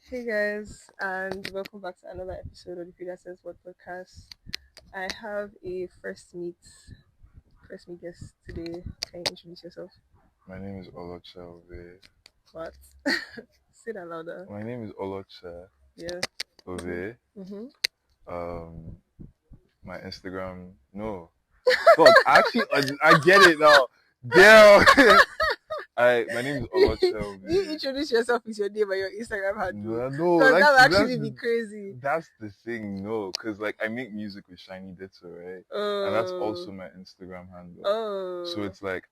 Hey guys, and welcome back to another episode of the Freedom Says What podcast. I have a first meet guest today. Can you introduce yourself? My name is Oloche Obe. What? Say that louder. My name is Oloche Yeah. Obe. Mm-hmm. Um, my Instagram. No, fuck. Actually, I get it now. Damn. My name is Oloche You Obe. introduce yourself with your name and your Instagram handle. No, Because like that would actually be crazy. that's the thing. No, because like I make music with Shiny Ditto, right? And that's also my Instagram handle. So Oh. it's like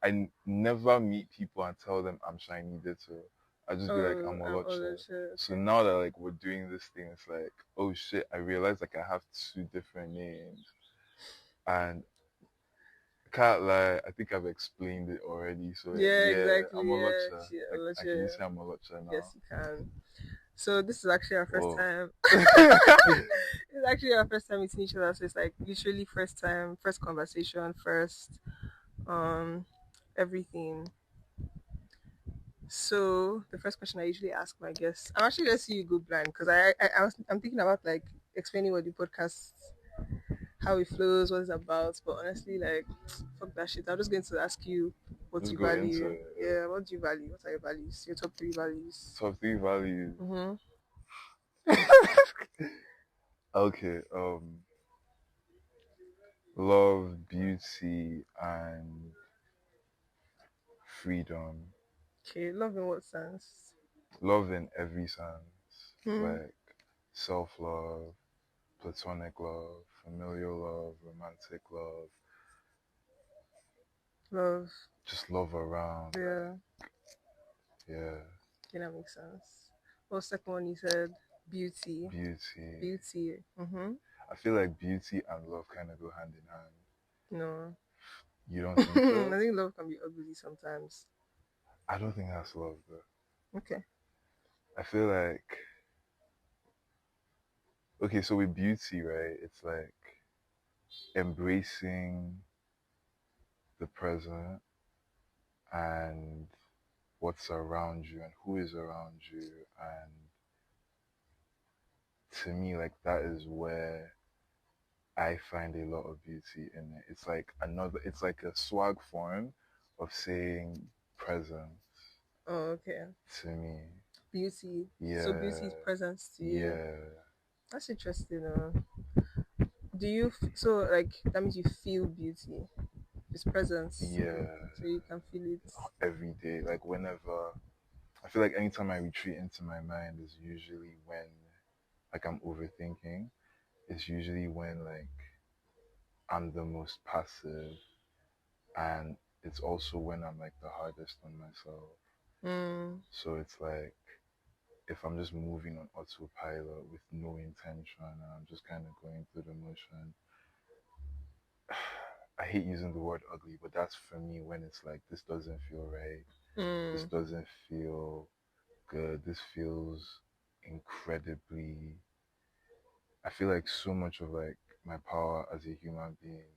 never meet people and tell them I'm Shiny Ditto. I just be like, I'm Oloche. Oloche, okay. So now that like we're doing this thing, it's like, oh shit, I realized like I have two different names. And can't lie, I think I've explained it already. So Yeah, exactly. I'm Yeah, Oloche. Oloche. I can say I'm Oloche now. Yes, you can. So this is actually our first Oh. time. It's actually our first time meeting each other. So it's like literally first time, first conversation, first everything. So the first question I usually ask my guests, I'm actually gonna see you go blind because I'm thinking about like explaining what the podcast, how it flows, what it's about. But honestly, like fuck that shit. I'm just going to ask you what Let's you go value. into it. Yeah, what do you value? What are your values? Your top three values. Top three values. Mm-hmm. Okay. Love, beauty, and freedom. Okay, love in what sense? Love in every sense, Hmm. like self-love, platonic love, familial love, romantic love, Love. just love around. Yeah. Yeah, Okay, that makes sense. What second one you said? Beauty. beauty. Beauty. Mm-hmm. I feel like beauty and love kind of go hand in hand. No. You don't think I so? think love can be ugly sometimes. I don't think that's love though. Okay. I feel like okay, so with beauty, right? It's like embracing the present and what's around you and who is around you, and to me like that is where I find a lot of beauty in it. It's like a swag form of saying presence Oh, okay. to me. Beauty. So beauty Yeah, is presence to you. yeah, That's interesting. Do you so like that means you feel beauty? It's presence. yeah. So you can feel it. Every day, like whenever I feel like anytime I retreat into my mind is usually when like I'm overthinking. It's usually when like I'm the most passive, and it's also when I'm like the hardest on myself. Mm. So it's like if I'm just moving on autopilot with no intention and I'm just kind of going through the motion. I hate using the word ugly, but that's for me when it's like this doesn't feel right. This Mm. doesn't feel good. This feels incredibly. I feel like so much of like my power as a human being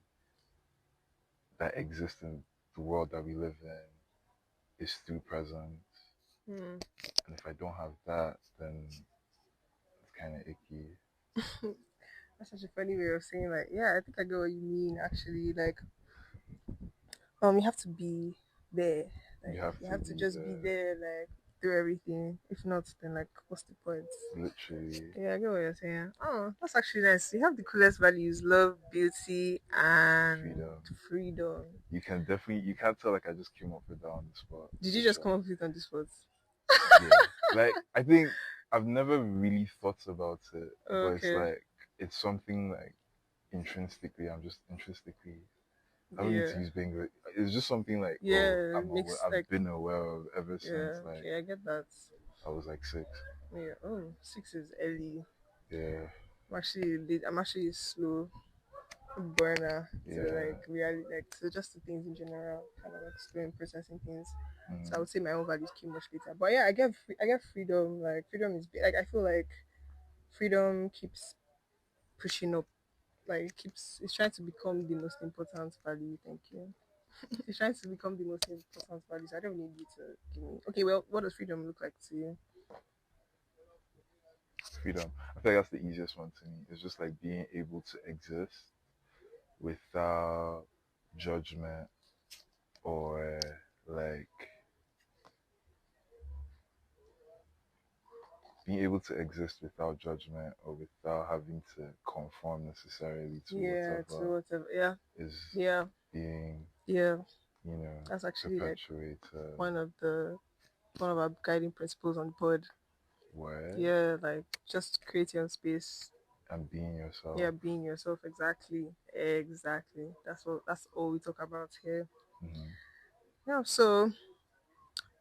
that exists in the world that we live in is through presence. Mm. And if I don't have that, then it's kind of icky. That's such a funny way of saying like, yeah, I think I get what you mean actually. Like, you have to be there. You Like have you to have to be just be there, there, like do everything. If not, then like what's the point? literally. Yeah, I get what you're saying. Oh, that's actually nice. You have the coolest values: love, beauty, and Freedom. freedom. You can't tell like I just came up with that on the spot. Did For you just sure. come up with it on this spot? Yeah. Like I think I've never really thought about it, but it's Okay. like it's something like intrinsically. I'm just intrinsically. I don't need to Yeah. use being. It's just something like Yeah. It makes I've like been aware of ever since yeah. like Okay, I get that. I was like 6. Yeah. Oh, 6 is early. Yeah, I'm actually slow burner to yeah. like reality, like to just the things in general, kind of like slow in processing things. So I Mm. would say my own values came much later. But yeah, I get freedom. Like freedom is like I feel like freedom keeps pushing up. Like it's trying to become the most important value. Thank you. It's trying to become the most important value. So I don't need you to give me. Okay, well, what does freedom look like to you? freedom. I feel like that's the easiest one to me. It's just like being able to exist without judgment or like being able to exist without judgment or without having to conform necessarily to Yeah, whatever to whatever. Yeah, is yeah, being, yeah. That's actually like perpetuated. one of the one of our guiding principles on board. Word Yeah, like just create your own space. and being Yeah, yourself. being yourself. Exactly, exactly. That's all we talk about here. Hmm. Yeah. So,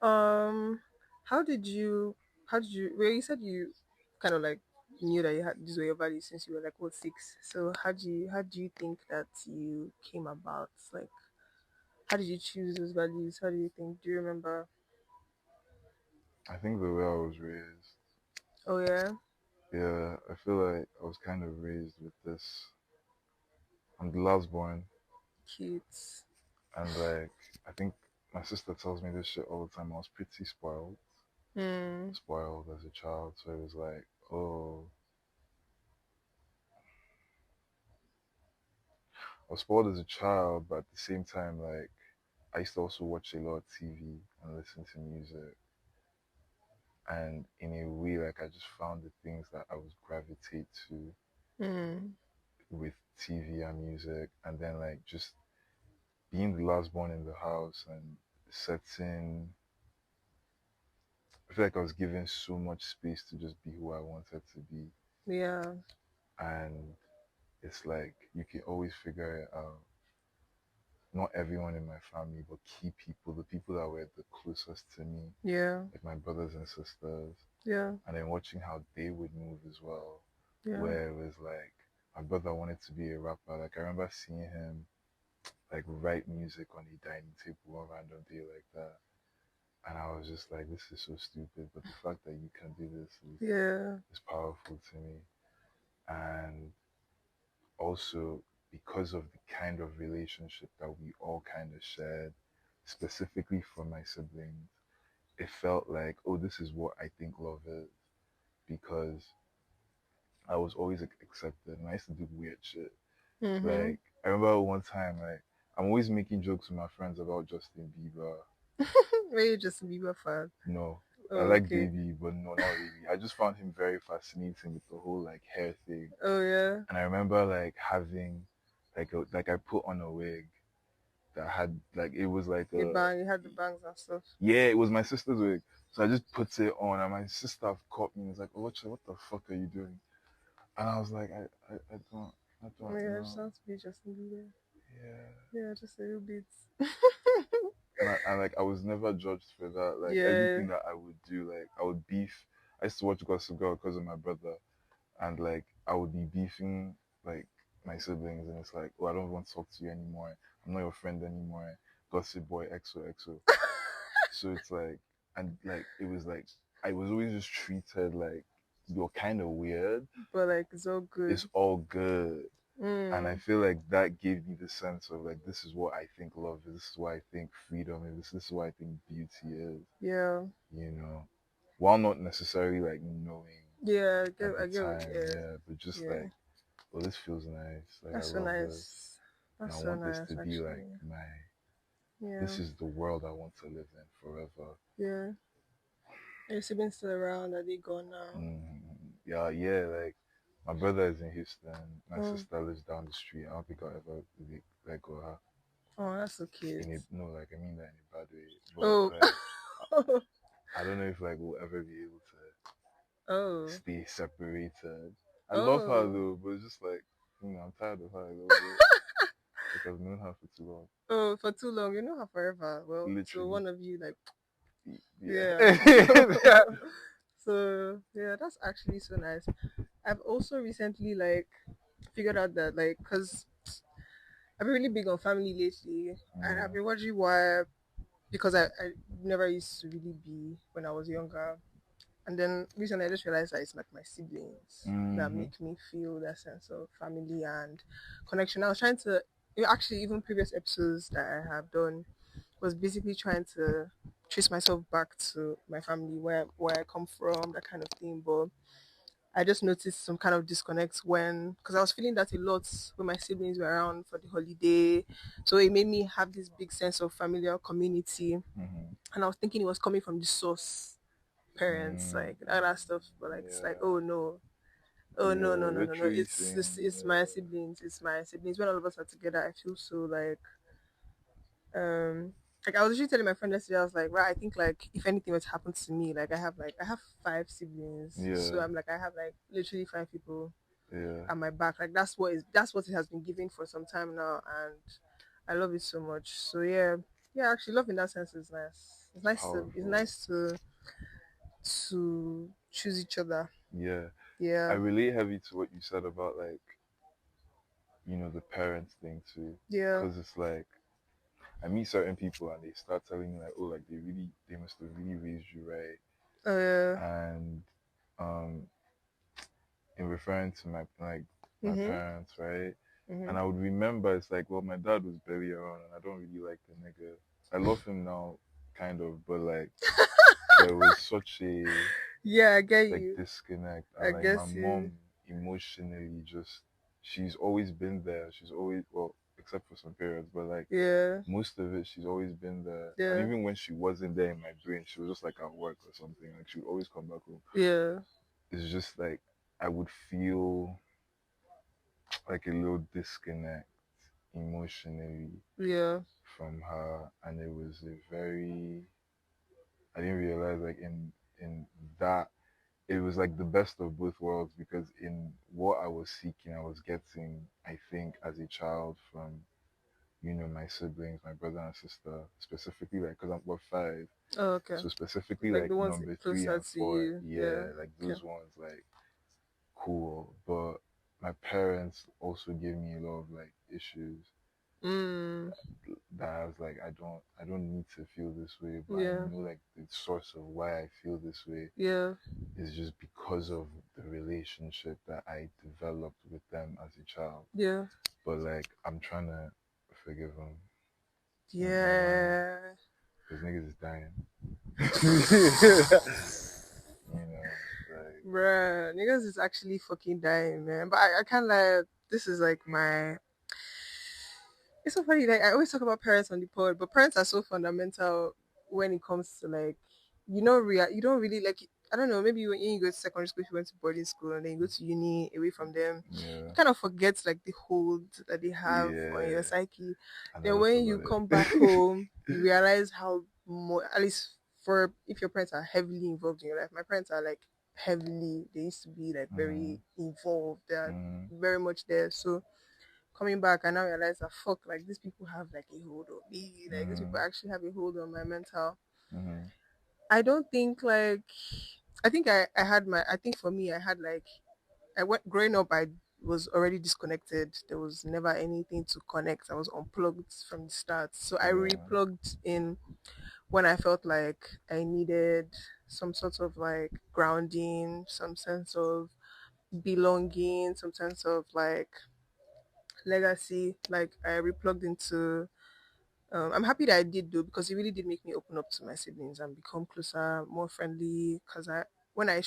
um, how did you? How did you? Well, you said you kind of like knew that you had these were your values since you were like what 6. So how do you think that you came about? Like, how did you choose those values? How do you think? Do you remember? I think the way I was raised, Oh yeah, yeah, I feel like I was kind of raised with this. I'm the last born, cute. and like I think my sister tells me this shit all the time. I was pretty Hmm. spoiled as a child. So it was like, oh, I was spoiled as a child, but at the same time, like I used to also watch a lot of TV and listen to music. And in a way, like I just found the things that I would gravitate to Hmm. with TV and music, and then like just being the last born in the house and setting. I feel like I was given so much space to just be who I wanted to be, Yeah. and it's like you can always figure it out. Not everyone in my family, but key people, the people that were the closest to me, Yeah. like my brothers and sisters, Yeah. and then watching how they would move as well, Yeah. where it was like my brother wanted to be a rapper. Like I remember seeing him like write music on the dining table one random day like that. And I was just like, this is so stupid. But the fact that you can do this Yeah. is powerful to me. And also because of the kind of relationship that we all kind of shared, specifically for my siblings, it felt like, oh, this is what I think love is. Because I was always accepted and I used to do weird shit. Mhm. Like, I remember one time, like, I'm always making jokes with my friends about Justin Bieber. Maybe Justin Bieber fan. No, I Oh, like okay. Baby, but no, not really. I just found him very fascinating with the whole like hair thing. Oh yeah. And I remember like having like I put on a wig that had like it was like The a bang. You had the bangs and stuff. yeah, it was my sister's wig. So I just put it on and my sister caught me and was like, Oloche, what the fuck are you doing? And I was like, I don't Yeah, I just know. want to be Justin Bieber. Yeah. Yeah, just a little bit. And like I was never judged for that. Like Yeah. everything that I would do, like I would beef. I used to watch Gossip Girl because of my brother, and like I would be beefing like my siblings, and it's like, oh, I don't want to talk to you anymore. I'm not your friend anymore. Gossip boy, XOXO. So it's like, and like it was like I was always just treated like you're kind of weird. But like it's all good. It's all good. And I Mm. feel like that gave me the sense of like this is what I think love is, this is what I think freedom is, this is what I think beauty is, Yeah. you know. While not necessarily like knowing Yeah. at the I get what, time, yeah. yeah, but just Yeah. like, well this feels nice. Like I That's so love this. nice. And I That's so want this nice to be like actually. my Yeah. this is the world I want to live in forever. Yeah. Are your siblings still around? Are they gone now? Yeah, yeah, like my brother is in Houston, my Oh. sister lives down the street. I don't think I'll ever really let go of her. Oh, that's so cute. In a no, like I mean that in a bad way. Oh. But like I don't know if like we'll ever be able to Oh. stay separated. I love her Oh. though, but it's just like I'm tired of her a little bit. Like I've known her for too long. Oh, for too long. You know her forever. Well, so Literally. one of you, like, yeah. Yeah. So yeah, that's actually so nice. I've also recently like figured out that like, cause I've been really big on family lately, and I've Mm, been watching why because I never used to really be when I was younger. And then recently I just realized that it's like my siblings that mm-hmm. make me feel that sense of family and connection. I was trying to actually even previous episodes that I have done was basically trying to trace myself back to my family, where I come from, that kind of thing. But I just noticed some kind of disconnect when, because I was feeling that a lot when my siblings were around for the holiday. So it made me have this big sense of familiar community. Mm-hmm. And I was thinking it was coming from the source parents, Mm, like all that stuff. But like, it's like, yeah. oh no. Oh no Yeah. no no no no! Literally It's same. this. It's my siblings. It's my siblings. When all of us are together, I feel so um like I was actually telling my friend yesterday, I was like, right, I think like if anything was to happen to me, like I have five siblings. So Yeah. I'm like I have like literally five people Yeah. at my back. Like that's what it has been giving for some time now, and I love it so much. So yeah, yeah, actually love in that sense is nice. It's It's powerful. nice to choose each other. Yeah. I Yeah. relate heavy to what you said about like, the parents thing too. Yeah. Cause it's like I meet certain people and they start telling me like, oh, like they must have really raised you right. Uh And um in referring to my mhm. parents, right? And Mhm. I would remember it's like, well, my dad was barely around and I don't really like the nigga. I love him now, kind of, but like there was such a Yeah, I get like you. disconnect, I and like my guess you. mom emotionally just she's always been there. She's always, well, except for some periods, but like Yeah. most of it she's always been there. And Yeah. even when she wasn't there in my brain, she was just like at work or something. Like she would always come back home. Yeah. It's just like I would feel like a little disconnect emotionally Yeah. from her, and it was a very I didn't realize like in that it was like the best of both worlds, because in what I was seeking, I was getting, I think, as a child from, my siblings, my brother and sister, specifically, like, because we're five. Oh, okay. So specifically, Like like, the ones number three closer and to four, you. Yeah. yeah, like, Okay. those ones, like, cool. But my parents also gave me a lot of, like, issues Mm. that I was like, I don't need to feel this way, but I Yeah. know, like, the source of why I feel this way Yeah. is just because of the relationship that I developed with them as a child. Yeah. But like, I'm trying to forgive them. I ain't gonna lie, Yeah. because niggas is dying. Like, Bruh, niggas is actually fucking dying, man. But I can't lie. This is like my. It's so funny. Like I always talk about parents on the pod, but parents are so fundamental when it comes to like, you don't really like. I don't know. Maybe when you go to secondary school, if you went to boarding school, and then you go to uni away from them, yeah, you kind of forget like the hold that they have on your yeah, psyche. I Then never when forgot you come back it. home, you realize how more, at least for if your parents are heavily involved in your life. My parents are like heavily. They used to be like mm, very involved. They're mm, very much there. So coming back, I now realize that fuck, like these people have like a hold on me. Like these people mm, actually have a hold on my mental. mm, I don't think like I think I had my I think for me I had like I went growing up I was already disconnected. There was never anything to connect. I was unplugged from the start. So I yeah, replugged in when I felt like I needed some sort of like grounding, some sense of belonging, some sense of like legacy. Like I replugged into I'm happy that I did though because it really did make me open up to my siblings and become closer, more friendly. Because when I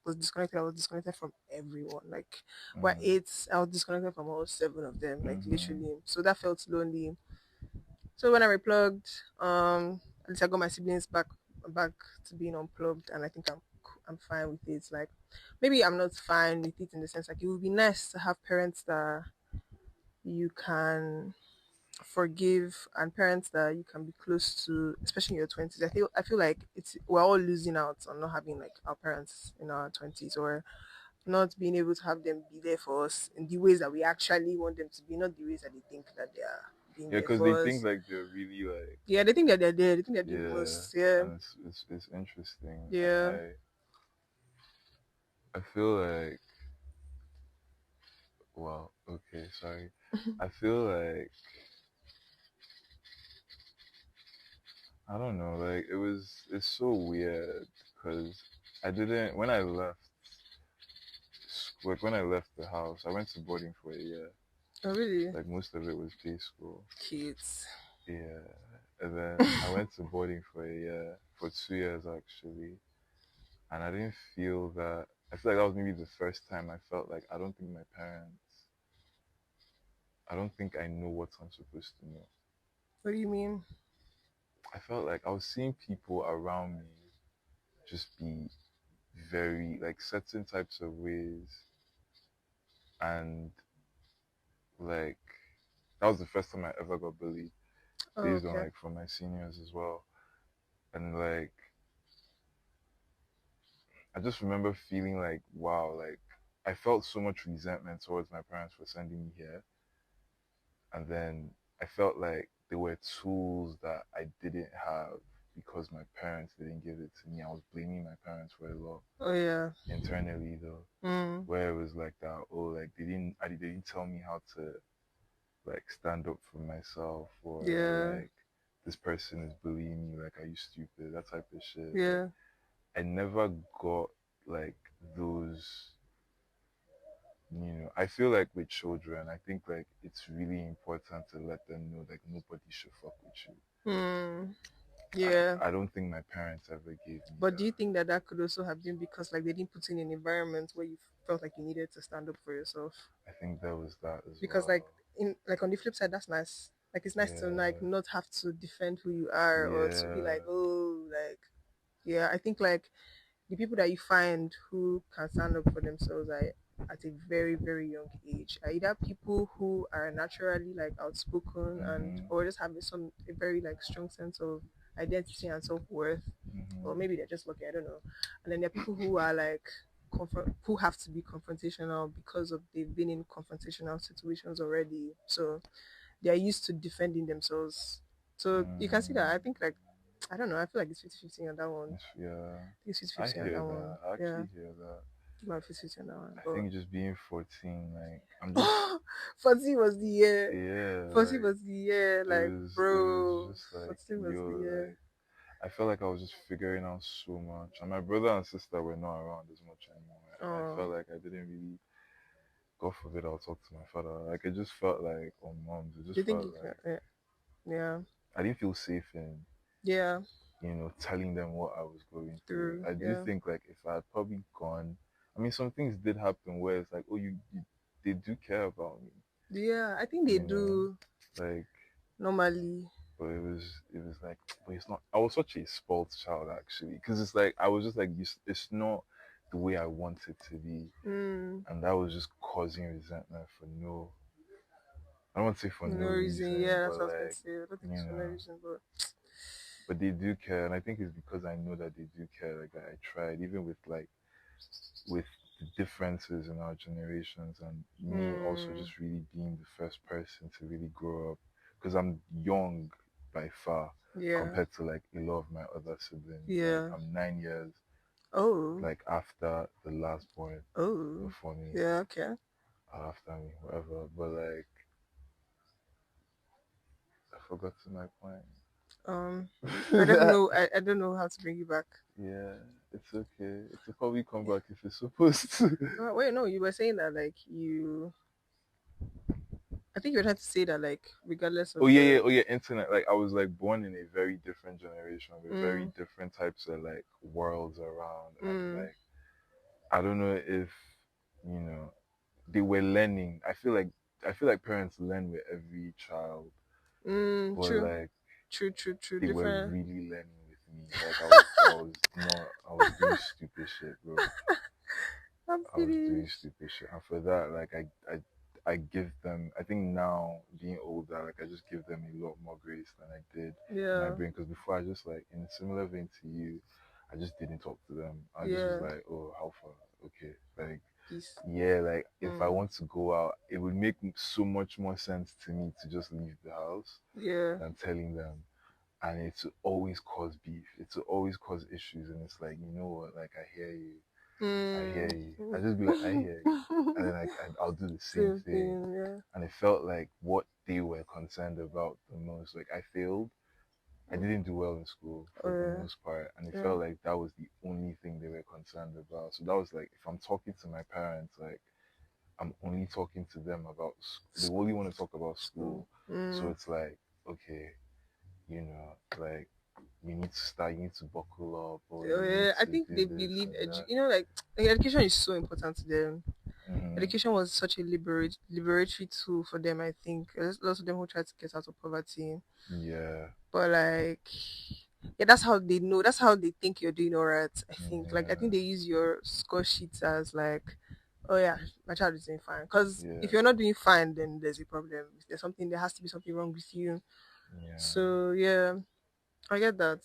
was disconnected from everyone. Like we're mm, eight, I was disconnected from all seven of them, like mm, literally. So that felt lonely. So when I replugged, at least I got my siblings back to being unplugged, and I think I'm fine with it. Like maybe I'm not fine with it in the sense like it would be nice to have parents that you can forgive and parents that you can be close to, especially in your 20s. I feel like it's we're all losing out on not having like our parents in our 20s or not being able to have them be there for us in the ways that we actually want them to be, not the ways that they think that they are being yeah, there because they for think us. like they're really like, Yeah, they think that they're there. They think they're doing the yeah, most. Yeah, and it's interesting, and yeah. I feel like, well, okay, sorry, I feel like, I don't know, like it's so weird because I didn't when I left like when I left the house, I went to boarding for a year. Oh, really? Like most of it was day school. Kids. Yeah, and then I went to boarding for a year, for 2 years actually, and I didn't feel that I feel like that was maybe the first time I felt like I don't think I know what I'm supposed to know. What do you mean? I felt like I was seeing people around me just be very like certain types of ways, and like that was the first time I ever got bullied Oh, based on okay. like from my seniors as well. And like I just remember feeling like wow, like I felt so much resentment towards my parents for sending me here. And then I felt like there were tools that I didn't have because my parents didn't give it to me. I was blaming my parents for a lot Oh yeah. internally though, Mm. where it was like that, oh like they didn't tell me how to like stand up for myself, or Yeah. like this person is bullying me, like are you stupid, that type of shit. Like Yeah. I never got like those, I feel like with children, I think like it's really important to let them know like nobody should fuck with you. Mm. Yeah. I don't think my parents ever gave me But do you that. think that that could also have been because like they didn't put you in an environment where you felt like you needed to stand up for yourself? I think there was that as Because well. like in like on the flip side, that's nice. Like it's nice to like Yeah, not have to defend who you are or to be yeah. like, oh, like yeah. I think like the people that you find who can stand up for themselves at a very very young age are either people who are naturally like outspoken and Mhm, or just having some a very like strong sense of identity and self-worth, or mhm, maybe they're just lucky, I don't know. And then there are people who are like who have to be confrontational because of they've been in confrontational situations already, so they're used to defending themselves. So you can see that I mm. think like I don't know, I feel like it's 50-50 on that one. Yeah, It's I 50-50 on hear that that. one. I Yeah. actually hear that. About 50 on that one. I But think just being 14, like I'm just 40 was the year. yeah, 40 like was the year. Like, it was bro, just like 40 was the yo, year. like I felt like I was just figuring out so much, and my brother and sister were not around as much anymore, and I Oh, felt like I didn't really. God forbid I'll talk to my father. Like it just felt like on moms. It do just you think felt you can? like Yeah. Yeah. I didn't feel safe in Yeah. telling them what I was going through. Through. I do Yeah. think like if I had probably gone, I mean, some things did happen where it's like, oh, you they do care about me, Yeah. I think they you know, do like, normally. but it was like, but it's not. I was such a spoiled child actually, because it's like I was just like, it's not the way I want it to be, Mm, and that was just causing resentment for no. I don't want to say for no no reason. reason, Yeah, that's but what I was going to like, say. I don't think you it's for no know, reason, but but they do care, and I think it's because I know that they do care. Like I tried, even with the differences in our generations, and me also mm, just really being the first person to really grow up, because I'm young by far yeah. compared to like a lot of my other siblings. Like Yeah. I'm 9 years Oh. like after the last born Oh. before me, Yeah. Okay. or after me, whatever. But like I forgot to my point. Um, I don't know. I don't know how to bring you back. Yeah, it's okay. It'll probably come back if it's supposed to. Wait, no, you were saying that like you. I think you were trying to say that like regardless Oh of yeah, yeah, the. oh yeah, internet. Like I was like born in a very different generation with very Mm, different types of like worlds around, and mm, like I don't know if you know they were learning. I feel like parents learn with every child, but true, like true, true, true. they were Different. really learning with me. Like I was doing stupid shit, bro. I'm I was doing finished. stupid shit, and for that, like I give them. I think now being older, like I just give them a lot more grace than I did in my Yeah, brain. Because before, I just like in a similar vein to you, I just didn't talk to them. I just was yeah. like, oh, how far? Okay, like Peace. yeah, like if I Mm, want to go out, it would make so much more sense to me to just leave the house yeah. than telling them. And it's always cause beef. It's always cause issues, and it's like you know what? Like I hear you. I hear Mm. you. I just be like, I hear you. And then I'll do the same Same thing. thing. Yeah. And it felt like what they were concerned about the most. Like I failed. I Mm. didn't do well in school Oh for the yeah. most part. And it Yeah. felt like that was the only thing they were concerned about. So that was like, if I'm talking to my parents, like I'm only talking to them about, they only want to talk about School. school. So Mm. it's like, okay, like you need to start, you need to buckle up, or you need I to think do they this believe and that. like education is so important to them. Mm-hmm. Education was such a liberatory tool for them. I think there's lots of them who try to get out of poverty, Yeah. but like, yeah, that's how they know. That's how they think you're doing all right. I think. Like, I think Yeah. they use your score sheets as like, oh yeah, my child is doing fine. Because if Yeah. you're not doing fine, then there's a problem. If there's something, there has to be something wrong with you. Yeah. So yeah, I get that.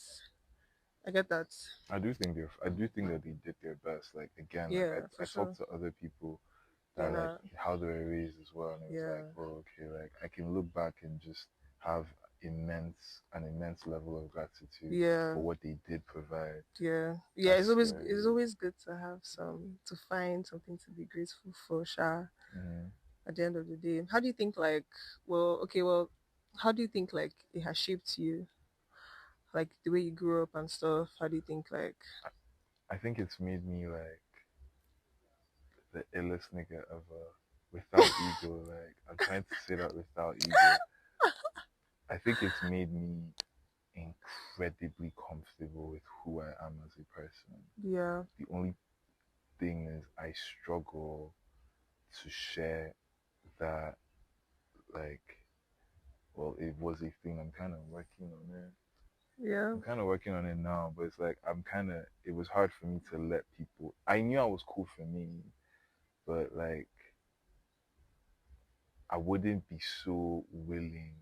I get that. I do think that they did their best. Like again, like Yeah, for I talked sure. to other people They're that like not. how they were raised as well, and it was like, Yeah, oh, okay, like I can look back and just have an immense level of gratitude yeah, for what they did provide. yeah, yeah. That's It's scary. always good to have to find something to be grateful for, Sha. Mm-hmm. At the end of the day, how do you think like? Well, okay, well, how do you think like it has shaped you, like the way you grew up and stuff? How do you think like? I think it's made me like the illest nigga ever without ego. Like I'm trying to say that without ego. I think it's made me incredibly comfortable with who I am as a person. Yeah, The only thing is I struggle to share that like well it was a thing. I'm kinda working on it. yeah, I'm kinda working on it now, but it's like I'm kinda it was hard for me to let people I knew I was cool for me, but like I wouldn't be so willing.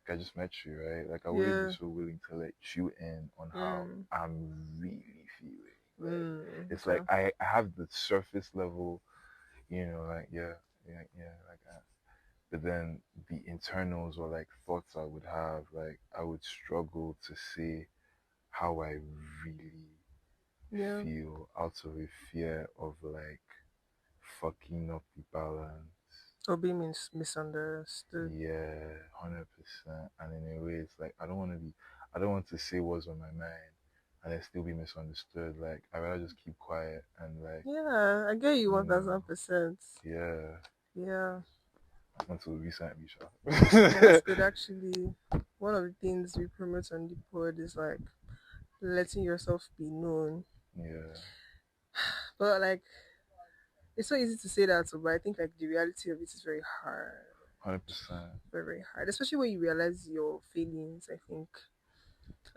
Like I just met you, right? Like I wouldn't be yeah. so willing to let you in on how Mm, I'm really feeling. Like it's like okay. I have the surface level, like yeah, like but then the internals or like thoughts I would have, like I would struggle to say how I really Yeah. feel out of a fear of like fucking up the balance. Obi means misunderstood. Yeah, 100%. And in a way, it's like I don't want to say what's on my mind and then still be misunderstood. Like I rather just keep quiet and like, Yeah, I get you you one know, thousand percent. yeah. Yeah, Until recently, sure. yeah, that's good. Actually, one of the things we promote on the pod is like letting yourself be known. Yeah, But like, it's so easy to say that, but I think like the reality of it is very hard, 100%. very very hard. Especially when you realize your feelings. I think,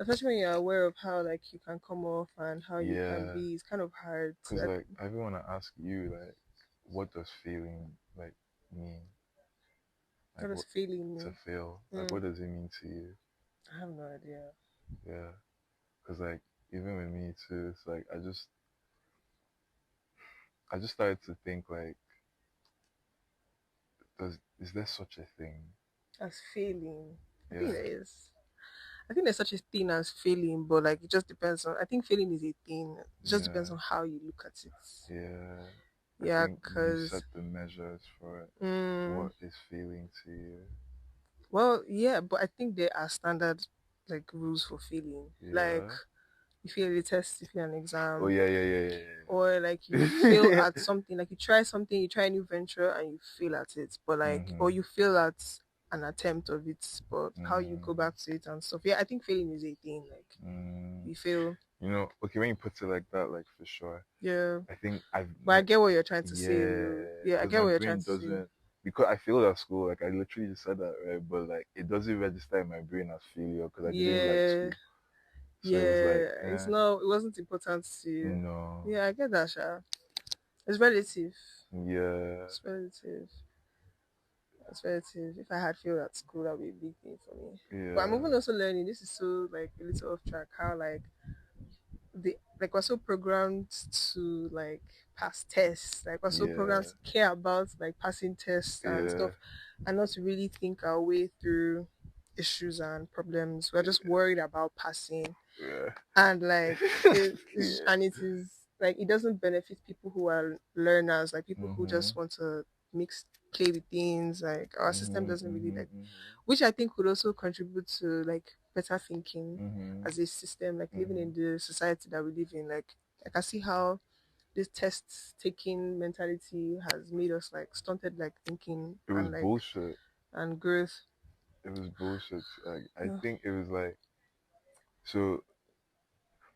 especially when you're aware of how like you can come off and how you can Yeah, be. It's kind of hard because like I even want to ask you like, what does feeling like mean? Like what is what feeling to me. feel? Like Mm, what does it mean to you? I have no idea. Yeah, because like even with me too, it's like I just started to think like, is there such a thing? As failing, I think Yeah, there is. I think there's such a thing as failing, but like it just depends on. I think failing is a thing. It just depends yeah, on how you look at it. yeah. I Yeah, think you set cause the measures for it. mm, What is feeling to you? well, yeah, but I think there are standard like rules for failing. Like Yeah. you fail a test, you fail an Oh exam, yeah, yeah, yeah, yeah, or like you fail yeah. at something. Like you try something, you try a new venture, and you fail at it. But like, or mhm. you fail at an attempt of it, but how you go Mhm. back to it and stuff. Yeah, I think failing is a thing. Like Mm. you fail. Okay, when you put it like that, like for sure. Yeah. I think I've But I get what you're trying to say, yeah, though. Yeah, I because get my what you're trying brain to say. doesn't because I failed at school. Like I literally just said that, right? But like it doesn't register in my brain as failure because I didn't like Yeah, school. So it was like, yeah. It's not. It wasn't important to you. no, Yeah, I get that, Sha. It's relative. yeah, It's relative. It's relative. If I had failed at school, that would be a big thing for me. But I'm yeah, even also learning. This is so like a little off track. How like we're so programmed to like pass tests. Like we're so yeah, programmed to care about like passing tests and yeah, stuff, and not to really think our way through issues and problems. We're just worried about passing, yeah, and like yeah. it is like it doesn't benefit people who are learners, like people who Mhm, just want to mix play with things. Like our system mhm, doesn't really mhm, like, mhm, which I think would also contribute to like better thinking mhm, as a system, like living mhm. in the society that we live in. Like I can see how this test taking mentality has made us like stunted like thinking It was and like bullshit. and growth. It was bullshit. Like I Yeah. think it was like so.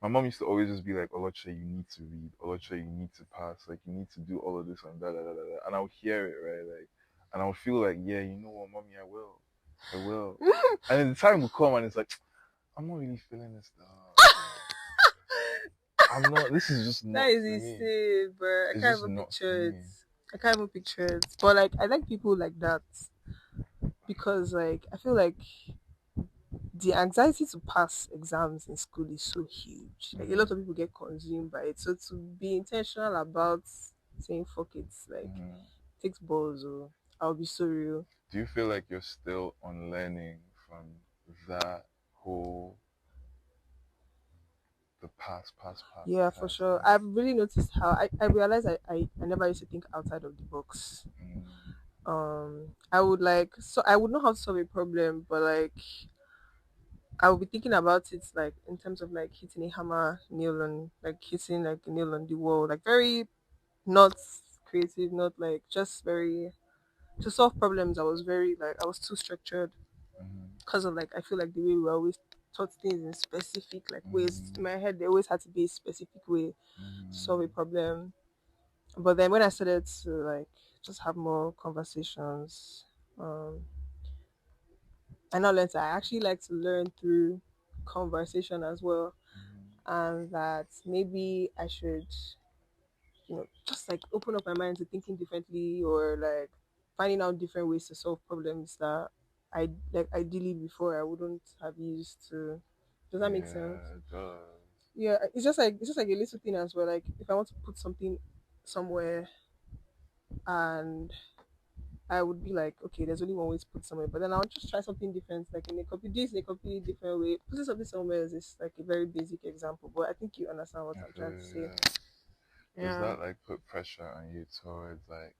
my mom used to always just be like, Oloche, you need to read. Oloche, you need to pass. Like, you need to do all of this and da da da da. Da. And I would hear it, right? Like, and I would feel like, yeah, you know what, mommy, I will. I will. And then the time will come and it's like, I'm not really feeling this stuff. I'm not, this is just That not is for me. insane, bro. I It's can't just even not for picture it. me. I can't even picture it. But like, I like people like that because like I feel like the anxiety to pass exams in school is so huge. Like a lot Mm-hmm. of people get consumed by it. So to be intentional about saying fuck it, like Mm-hmm. takes balls or I'll be so real. Do you feel like you're still unlearning from that whole the Yeah, for pass sure. thing? I've really noticed how I realized I never used to think outside of the box. Mm, I would like so I would know how to solve a problem, but like I will be thinking about it like in terms of like hitting a hammer nail on like hitting like a nail on the wall. Like very not creative, not like just very to solve problems. I was very like I was too structured mm-hmm. because of like I feel like the way we always taught things in specific like ways. In Mm-hmm. my head, there always had to be a specific way to solve a Mm-hmm. problem. But then when I started to like just have more conversations, um, I now learned that I actually like to learn through conversation as well, and that maybe I should just like open up my mind to thinking differently or like finding out different ways to solve problems that I like ideally before I wouldn't have used to. Does that make sense? Yeah, it does. Yeah, it's just like a little thing as well. Like if I want to put something somewhere and I would be like, okay, there's only one way to put somewhere, but then I'll just try something different, like in a this in a completely different way. Putting something somewhere is like a very basic example, but I think you understand what I I'm feel trying to say. yeah. Does Yeah. that like put pressure on you towards like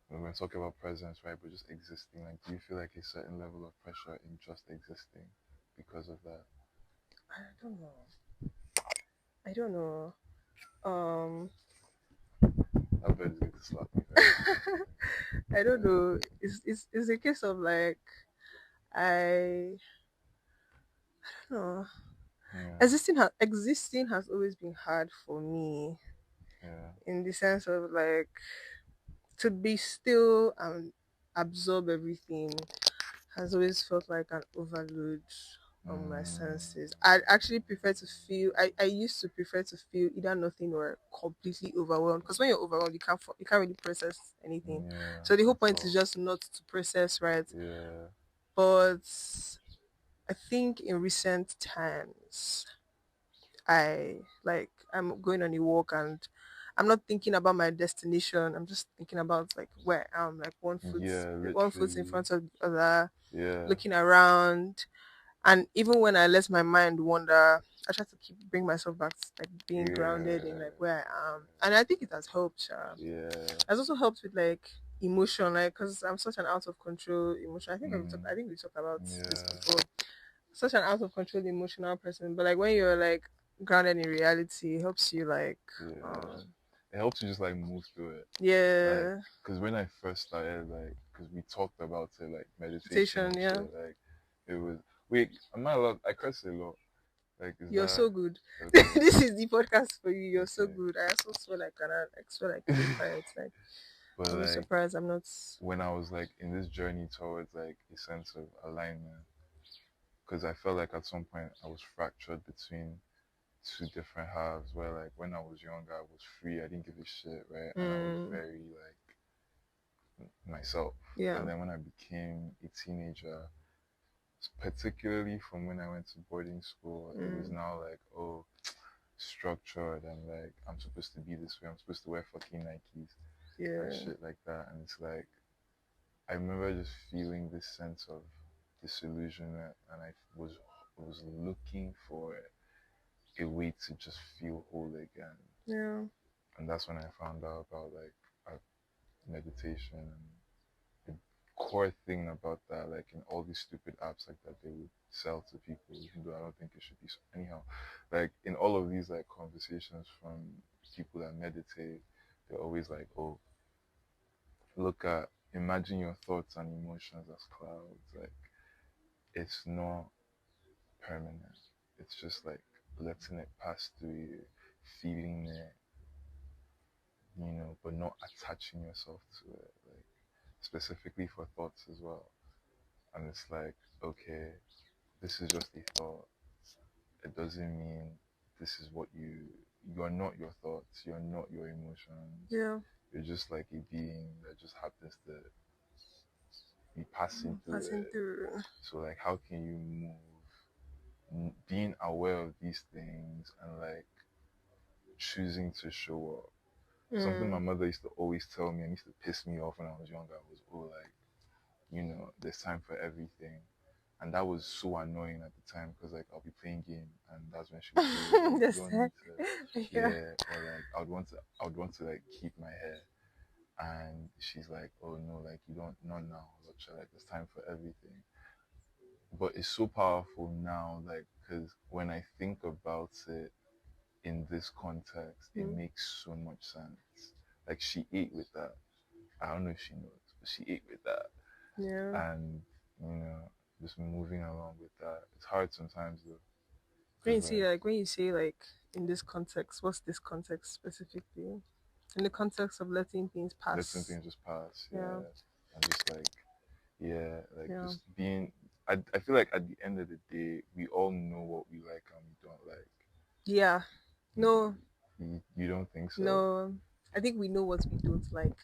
when we're talking about presence, right? But just existing, like do you feel like a certain level of pressure in just existing because of that? I don't know. I don't know. Um, That bird is going to slap me very soon. I don't know. It's a case of like I don't know. Yeah, Existing has always been hard for me yeah, in the sense of like to be still and absorb everything has always felt like an overload on my mm, senses. I actually prefer to feel. I used to prefer to feel either nothing or completely overwhelmed. Because when you're overwhelmed, you can't really process anything. yeah. So the whole At point is all. just not to process, right? Yeah, But I think in recent times, I'm going on a walk and I'm not thinking about my destination. I'm just thinking about like where I am, like yeah, one foot in literally. front of the other, Yeah, looking around. And even when I let my mind wander, I try to bring myself back to like being grounded in yeah, like where I am. And I think it has helped. yeah. It has also helped with like emotion, like because I'm such an out of control emotion. Mm, I think we talked about this yeah, before. Such an out of control emotional person, but like when you're like grounded in reality, it helps you like yeah. um It helps you just like move through it. Like, yeah, because when I first started, like, because we talked about it, like meditation meditation. and Yeah, shit, like, it was. Wait, am I allowed? I curse a lot. Like, is you're that so good. okay? This is the podcast for you. You're so Okay. good. I also swear like keep quiet. Like But I'll be like, surprised. I'm not. when I was like in this journey towards like a sense of alignment, because I felt like at some point I was fractured between two different halves where like when I was younger I was free, I didn't give a shit, right? And I was Mm, very like myself. yeah. And then when I became a teenager, particularly from when I went to boarding school, it was Mm, now like, oh, structured and like I'm supposed to be this way, I'm supposed to wear fucking Nikes and yeah. shit like that. And it's like I remember just feeling this sense of disillusionment and I was looking for a way to just feel whole again. Yeah. And that's when I found out about like meditation and the core thing about that, like in all these stupid apps like that they would sell to people, even though I don't think it should be so. Anyhow, like in all of these like conversations from people that meditate, they're always like, oh, look at imagine your thoughts and emotions as clouds. Like it's not permanent. It's just like letting it pass through you, feeling it, but not attaching yourself to it, like specifically for thoughts as well. And it's like, okay, this is just a thought. It doesn't mean this is what you're not your thoughts, you're not your emotions. Yeah. You're just like a being that just happens to be passing through Passing it. through. So like how can you being aware of these things and like choosing to show up. Something my Mm. mother used to always tell me and used to piss me off when I was younger was, oh, like, there's time for everything. And that was so annoying at the time because like I'll be playing game and that's when she would say, oh, like you Yes. don't need to, Yeah. yeah, or like I would want to like keep my hair, and she's like, oh no, like you don't, not now, Oloche, like there's time for everything. But it's so powerful now, like because when I think about it in this context, it Mm. makes so much sense. Like she ate with that. I don't know if she knows, but she ate with that, Yeah. and you know, just moving along with that. It's hard sometimes though, When you because see like like when you say like in this context, what's this context specifically? In the context of letting things letting pass. things just pass, Yeah. yeah, and just like yeah, like Yeah. just being. I feel like at the end of the day, we all know what we like and we don't like. Yeah. No, You don't think so? no. I think we know what we don't like.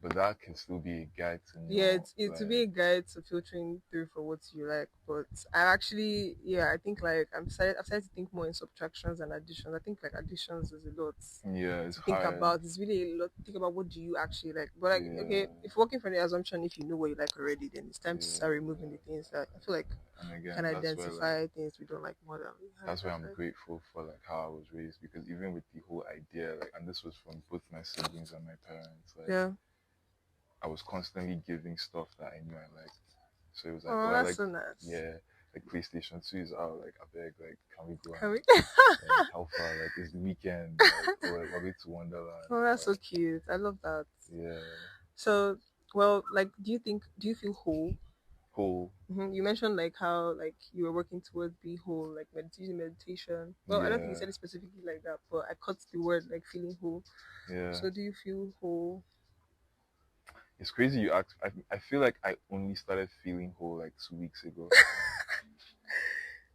But that can still be a guide to Yeah, know, it's to be like, a guide to filtering through for what you like. But I actually, yeah, I think like I've started to think more in subtractions and additions. I think like additions is a lot yeah, it's to think hard. about. It's really a lot to think about what do you actually like. But like, okay, Yeah, if working from the assumption if you know what you like already, then it's time to yeah, start removing the things that I feel like and we again, can identify things we don't like more than we that's why I'm like. grateful for like how I was raised, because even with the whole idea, like, and this was from both my siblings and my parents, like Yeah. I was constantly giving stuff that I knew I liked. So it was like, oh, Oh, I that's like, so nice. yeah, like PlayStation 2 is out, like I beg, like can we go Can and we? like how far, like it's the weekend, like oh, like we're going to Wonderland, Oh, that's or so cute. I love that. yeah, So, well, like, do you feel whole? whole, You mentioned like how like you were working towards being whole, like meditation. Well, I don't think you yeah, said it specifically like that, but I caught the word like feeling whole. yeah. So, do you feel whole? It's crazy you ask. I feel like I only started feeling whole like 2 weeks ago.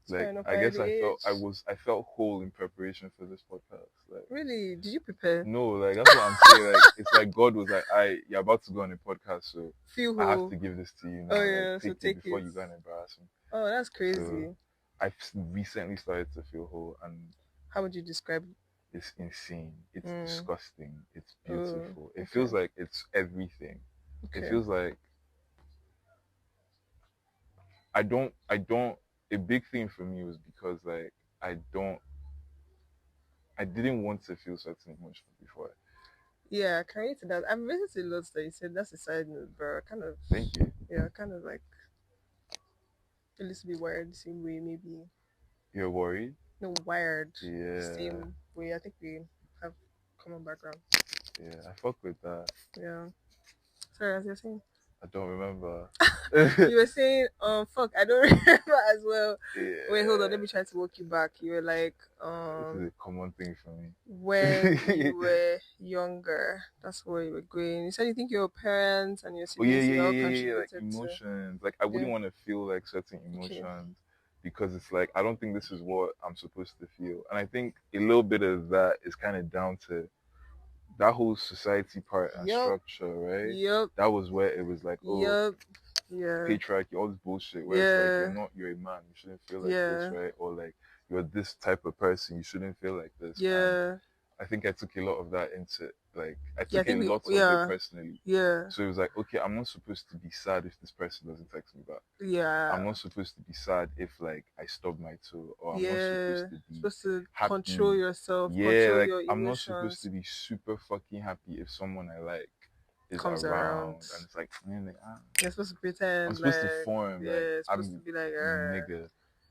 It's fair Like enough. I At guess the age, I felt whole in preparation for this podcast. Like really? Did you prepare? no, like that's what I'm saying. Like it's like God was like, you're about to go on a podcast, so Feel I have whole? to give this to you Oh now. Like yeah. So take it take before it. you go and embarrass me. Oh, that's So crazy. I've recently started to feel whole, and How would you describe? it's insane. It's Mm. disgusting. It's Oh, beautiful. It feels okay, like it's everything. It okay. feels like I don't. A big thing for me was because like I don't I didn't want to feel certain emotions before. Yeah, I can relate to that. I've listened to lots that you said. That's a side note, bro. Kind of, Thank you. yeah, kind of like a little bit wired the same way, maybe. You're worried? No, wired the Yeah, same way. I think we have common background. yeah. I fuck with that. Yeah. Sorry, as you're saying. I don't remember. You were saying, fuck, I don't remember as well. Wait, hold on, let Yeah, me try to walk you back. You were like, this is a common thing for when me. you were younger, that's where you were going. You said you think your parents and your Oh yeah, siblings yeah, they yeah, all yeah, yeah, yeah. Like contributed to. emotions. Like I Yeah. wouldn't want to feel like certain Okay. emotions because it's like I don't think this is what I'm supposed to feel. And I think a little bit of that is kind of down to that whole society part and Yup. structure, right? Yup. That was where it was like, oh, Yup. Yeah. patriarchy, all this bullshit where it's like Yeah. you're a man, you shouldn't feel like this, Yeah. right? Or like you're this type of person, you shouldn't feel like this. And Yeah. I think I took a lot of that into like I Yeah. I took a think we. lot of it Yeah. personally. Yeah. So it was like, okay, I'm not supposed to be sad if this person doesn't text me back. Yeah. I'm not supposed to be sad if like I stub my toe, or I'm not Yeah. supposed to be Supposed to control happy. yourself, Yeah, control like your I'm not supposed emotions. to be super fucking happy if someone I like is Comes around. around, and it's like, man, like, You're supposed to I'm pretend supposed like to form yeah. like It's supposed to I'm be like nigga.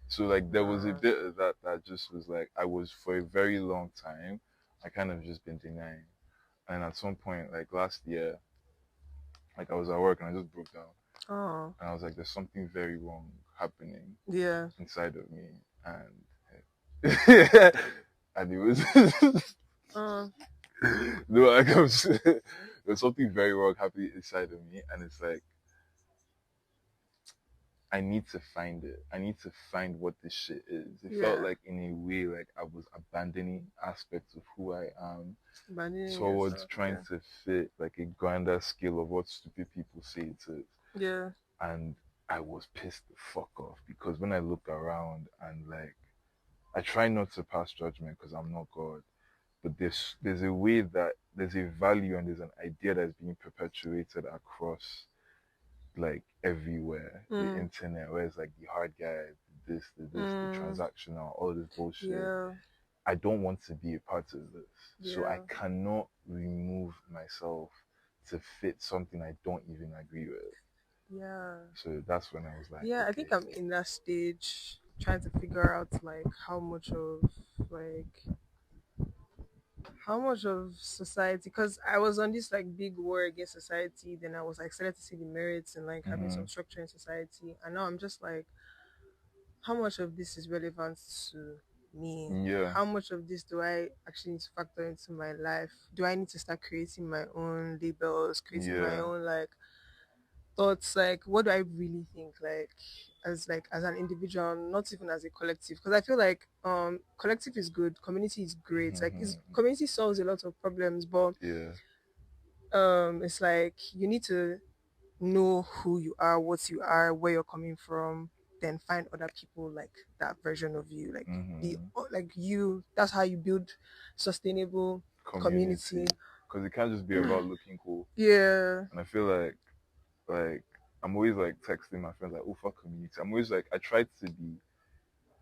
So like there was a nah. bit of that that just was like I was for a very long time. I kind of just been denying, and at some point like last year, like I was at work and I just broke down, Oh. and I was like, there's something very wrong happening Yeah. inside of me, and And it was Uh, no, like there's something very wrong happening inside of me, and it's like I need to find it. I need to find what this shit is. It felt yeah. like in a way like I was abandoning aspects of who I am Abandoning towards yourself. trying Yeah. to fit like a grander scale of what stupid people say it is. Yeah. And I was pissed the fuck off because when I look around and like I try not to pass judgment because I'm not God, but there's a way that there's a value and there's an idea that's being perpetuated across like everywhere, the Mm. internet, where it's like the hard guy, the Mm. transactional, all this bullshit. Yeah. I don't want to be a part of this. So I Yeah. cannot remove myself to fit something I don't even agree with. Yeah. So that's when I was like, Yeah. I think okay. I'm in that stage trying to figure out like like how much of society, because I was on this like big war against society, then I was like started to see the merits and like having Hmm. some structure in society, and now I'm just like, how much of this is relevant to me? Yeah. How much of this do I actually need to factor into my life? Do I need to start creating my own labels, creating my Yeah. own like thoughts? Like, what do I really think? Like as an individual, not even as a collective. Because I feel like collective is good, community is great. Like, is Hmm. community solves a lot of problems, but Yeah. it's like you need to know who you are, what you are, where you're coming from, then find other people like that version of you, like be Hmm. like you. That's how you build sustainable community. Community. Because it can't just be about looking cool. Yeah. And I feel like I'm always like texting my friends like, oh fuck community. I'm always like I try to be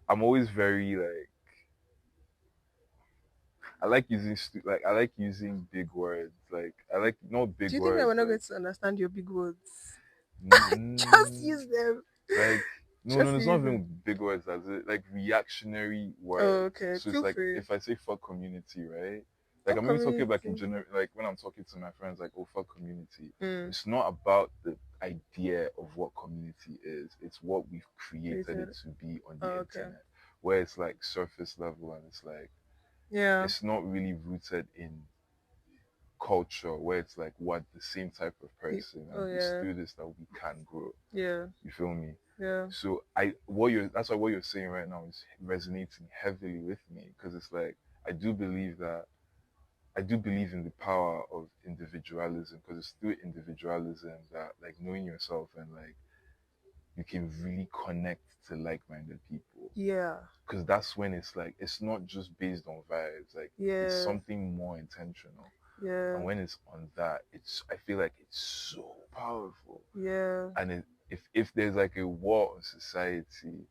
I'm always very like I like using like I like using big words. Like I like not Do big you think that we're words not going like to understand your big words? Just mm, use them. like no, Just it's not use them. even big words as it like reactionary Oh, words. okay. So it's Feel like free. if I say fuck community, right? Like Fuck I'm even talking like in community. general like when I'm talking to my friends like oh fuck community. Mm, It's not about the idea of what community is. It's what we've created it created. to be on the Oh, okay. internet. Where it's like surface level and it's like Yeah. it's not really rooted in culture where it's like what the same type of person Oh, and it's yeah. through this that we can grow. Yeah. You feel me? Yeah. So I what you're that's why what you're saying right now is resonating heavily with me because it's like I do believe that I do believe in the power of individualism because it's through individualism that like knowing yourself and like you can really connect to like-minded people Yeah. because that's when it's like it's not just based on vibes like it's Yeah. something more intentional. Yeah. And when it's on that, it's I feel like it's so powerful. Yeah. And if there's like a war on society,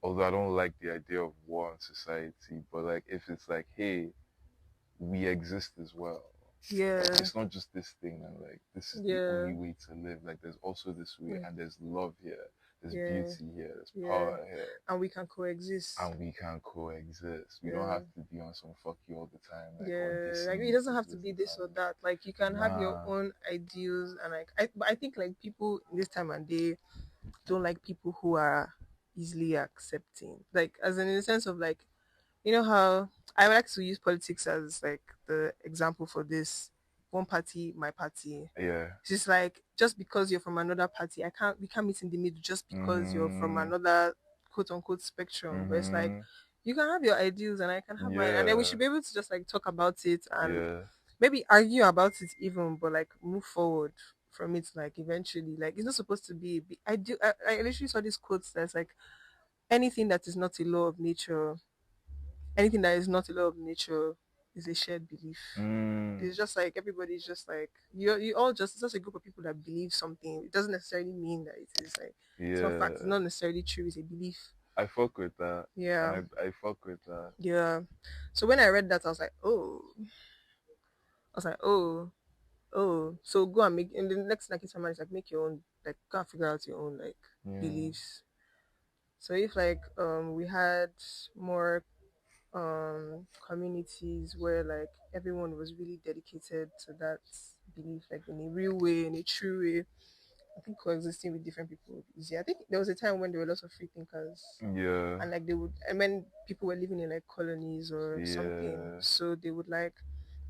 although I don't like the idea of war on society, but like if it's like, hey, we exist as well. Yeah. Like it's not just this thing and like this is the Yeah. only way to live. Like there's also this way Mm, and there's love here, there's yeah. beauty here, there's Yeah. power here. And we can coexist. And we can coexist. We don't Yeah. have to be on some fuck you all the time, like or Yeah. Like dissing it me doesn't because have to this be is this how or that. Like you can have your nah. own ideals, and like but I think like people in this time and day don't like people who are easily accepting. Like as in the sense of like, you know how I like to use politics as like the example for this. One party, my party. Yeah. It's just like just because you're from another party, we can't meet in the middle just because you're from Mhm. another quote unquote spectrum. But it's like Mhm. you can have your ideals and I can have mine, and then we Yeah. should be able to just like talk about it and Yeah. maybe argue about it even, but like move forward from it. Like eventually, like it's not supposed to be. I literally saw this quote that's like anything that is not a law of nature, anything that is not a law of nature is a shared belief. Mm. It's just like everybody's just like you all just it's just a group of people that believe something. It doesn't necessarily mean that it is like it's not fact. It's Yeah. not necessarily true. It's a belief. I fuck with that. And Yeah, I fuck with that. yeah. So when I read that, I was like, oh, oh. So go and make. And the next like someone is like make your own. Like go and figure out your own like Yeah. beliefs. So if like we had more communities where like everyone was really dedicated to that belief like in a real way, in a true way, I think coexisting with different people is easy. I think there was a time when there were lots of free thinkers, Yeah. and like they would, and when people were living in like colonies or something, Yeah. so they would like,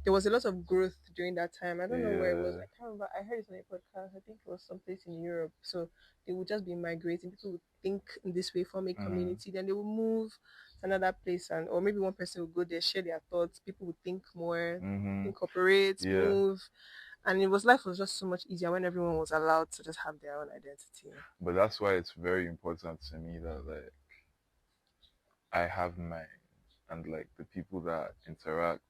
there was a lot of growth during that time. I don't know where it was. Yeah. I can't remember. I heard it on a podcast. I think it was someplace in Europe. So they would just be migrating. People would think in this way, form a Mhm. community, then they would move to another place, and or maybe one person would go there, share their thoughts. People would think more, Mhm. incorporate, Yeah. move, and it was life was just so much easier when everyone was allowed to just have their own identity. But that's why it's very important to me that like I have mine, and like the people that interact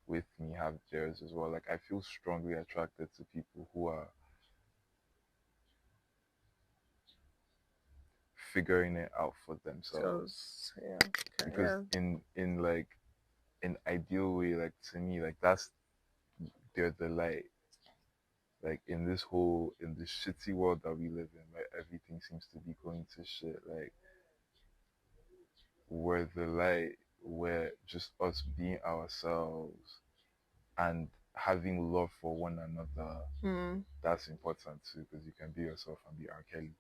with me have theirs as well. Like I feel strongly attracted to people who are figuring it out for So themselves. yeah, okay, Because yeah. in like an ideal way, like to me, like that's they're the light. Like in this shitty world that we live in, where everything seems to be going to shit. Like we're the light, where just us being ourselves and having love for one another. Mm. That's important too, because you can be yourself and be R. Kelly.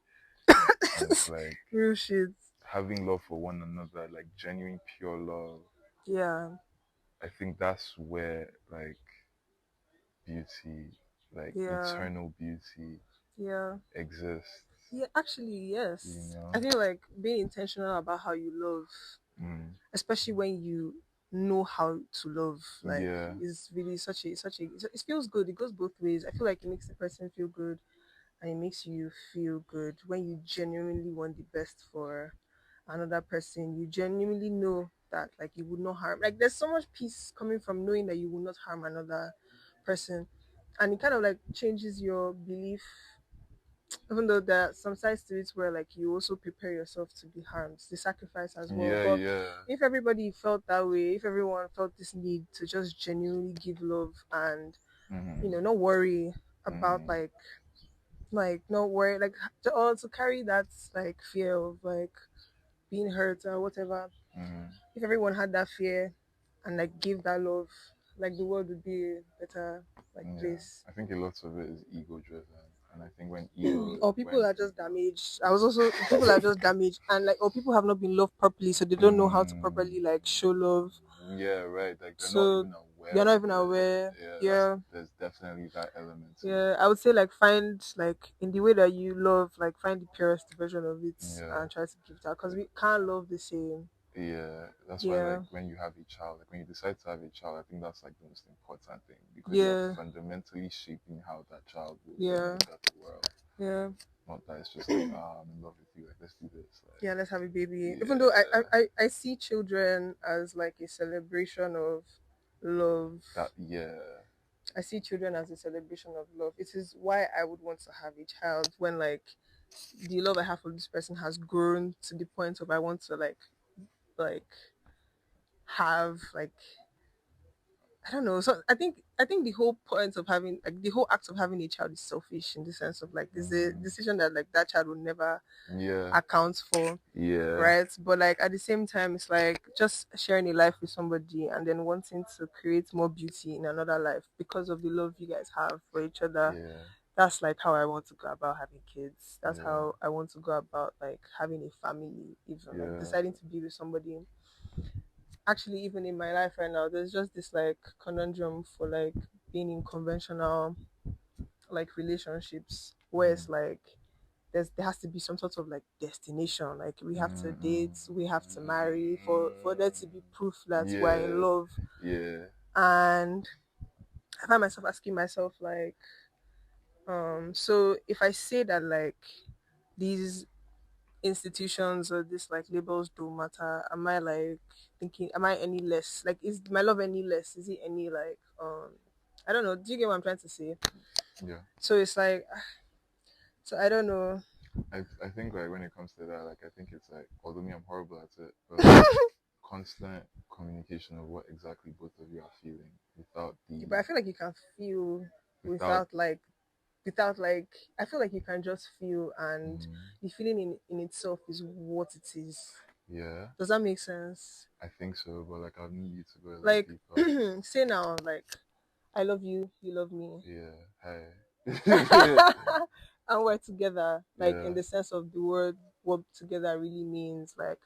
And it's like Real shit. having love for one another, like genuine, pure love. Yeah, I think that's where like beauty, like yeah, eternal beauty, yeah. exists. Yeah, actually, You yes. know? I feel like being intentional about how you love, Mm. especially when you know how to love, like Yeah. is really such a it feels good. It goes both ways. I feel like it makes the person feel good and it makes you feel good when you genuinely want the best for another person. You genuinely know that like you would not harm. Like there's so much peace coming from knowing that you will not harm another person, and it kind of like changes your belief, even though there are some sides to it where like you also prepare yourself to be harmed, the sacrifice as well. Yeah, But yeah. if everybody felt that way, if everyone felt this need to just genuinely give love and Mm-hmm. not worry about Mm-hmm. like not worry like to also carry that like fear of like being hurt or whatever, Mm-hmm. if everyone had that fear and like give that love, like the world would be a better like Yeah. place. I think a lot of it is ego driven. And I think when ego Or people when are just damaged. I was also people are just damaged and like or people have not been loved properly, so they don't know how to mm, properly like show love. yeah, right. Like they're not So even aware they're not of even it. aware. Yeah, that's Yeah. there's definitely that element to it. Yeah. I would say like find like in the way that you love, like find the purest version of it Yeah. and try to give that because we can't love the same. Yeah. That's why like Yeah. when you have a child, like when you decide to have a child, I think that's like the most important thing because you're Yeah. fundamentally shaping how that child will then Yeah. look at the world. Yeah. Not that it's just like, I'm in love with you, like let's do this. Like Yeah, let's have a baby. Even though yeah. I see children as like a celebration of love. That yeah. I see children as a celebration of love. It is why I would want to have a child when like the love I have for this person has grown to the point of I want to like have like I don't know. So I think the whole point of having like the whole act of having a child is selfish in the sense of like there's a Mm-hmm. decision that like that child will never Yeah. account for, Yeah. right? But like at the same time, it's like just sharing a life with somebody and then wanting to create more beauty in another life because of the love you guys have for each other. Yeah. That's like how I want to go about having kids. That's Yeah. how I want to go about like having a family, even like Yeah. deciding to be with somebody. Actually, even in my life right now, there's just this like conundrum for like being in conventional like relationships where Mm. it's like there has to be some sort of like destination. Like we have to Mm-mm. date, we have to marry for there to be proof that we're in Yeah. love. Yeah. And I find myself asking myself like, so if I say that like these institutions or these like labels don't matter, am I like thinking am I any less? Like is my love any less? Is it any like I don't know. Do you get what I'm trying to say? Yeah. So it's like so I don't know. I think like when it comes to that, like I think it's like although me I'm horrible at it, but like constant communication of what exactly both of you are feeling But I feel like you can feel without without like without like I feel like you can just feel and mm, the feeling in itself is what it is. yeah, Does that make sense? I think so, but like I'll need you to go a little Like deeper. say now like I love you, you love me. Yeah. Hey. and we're together, like in Yeah. the sense of the word, what together really means. Like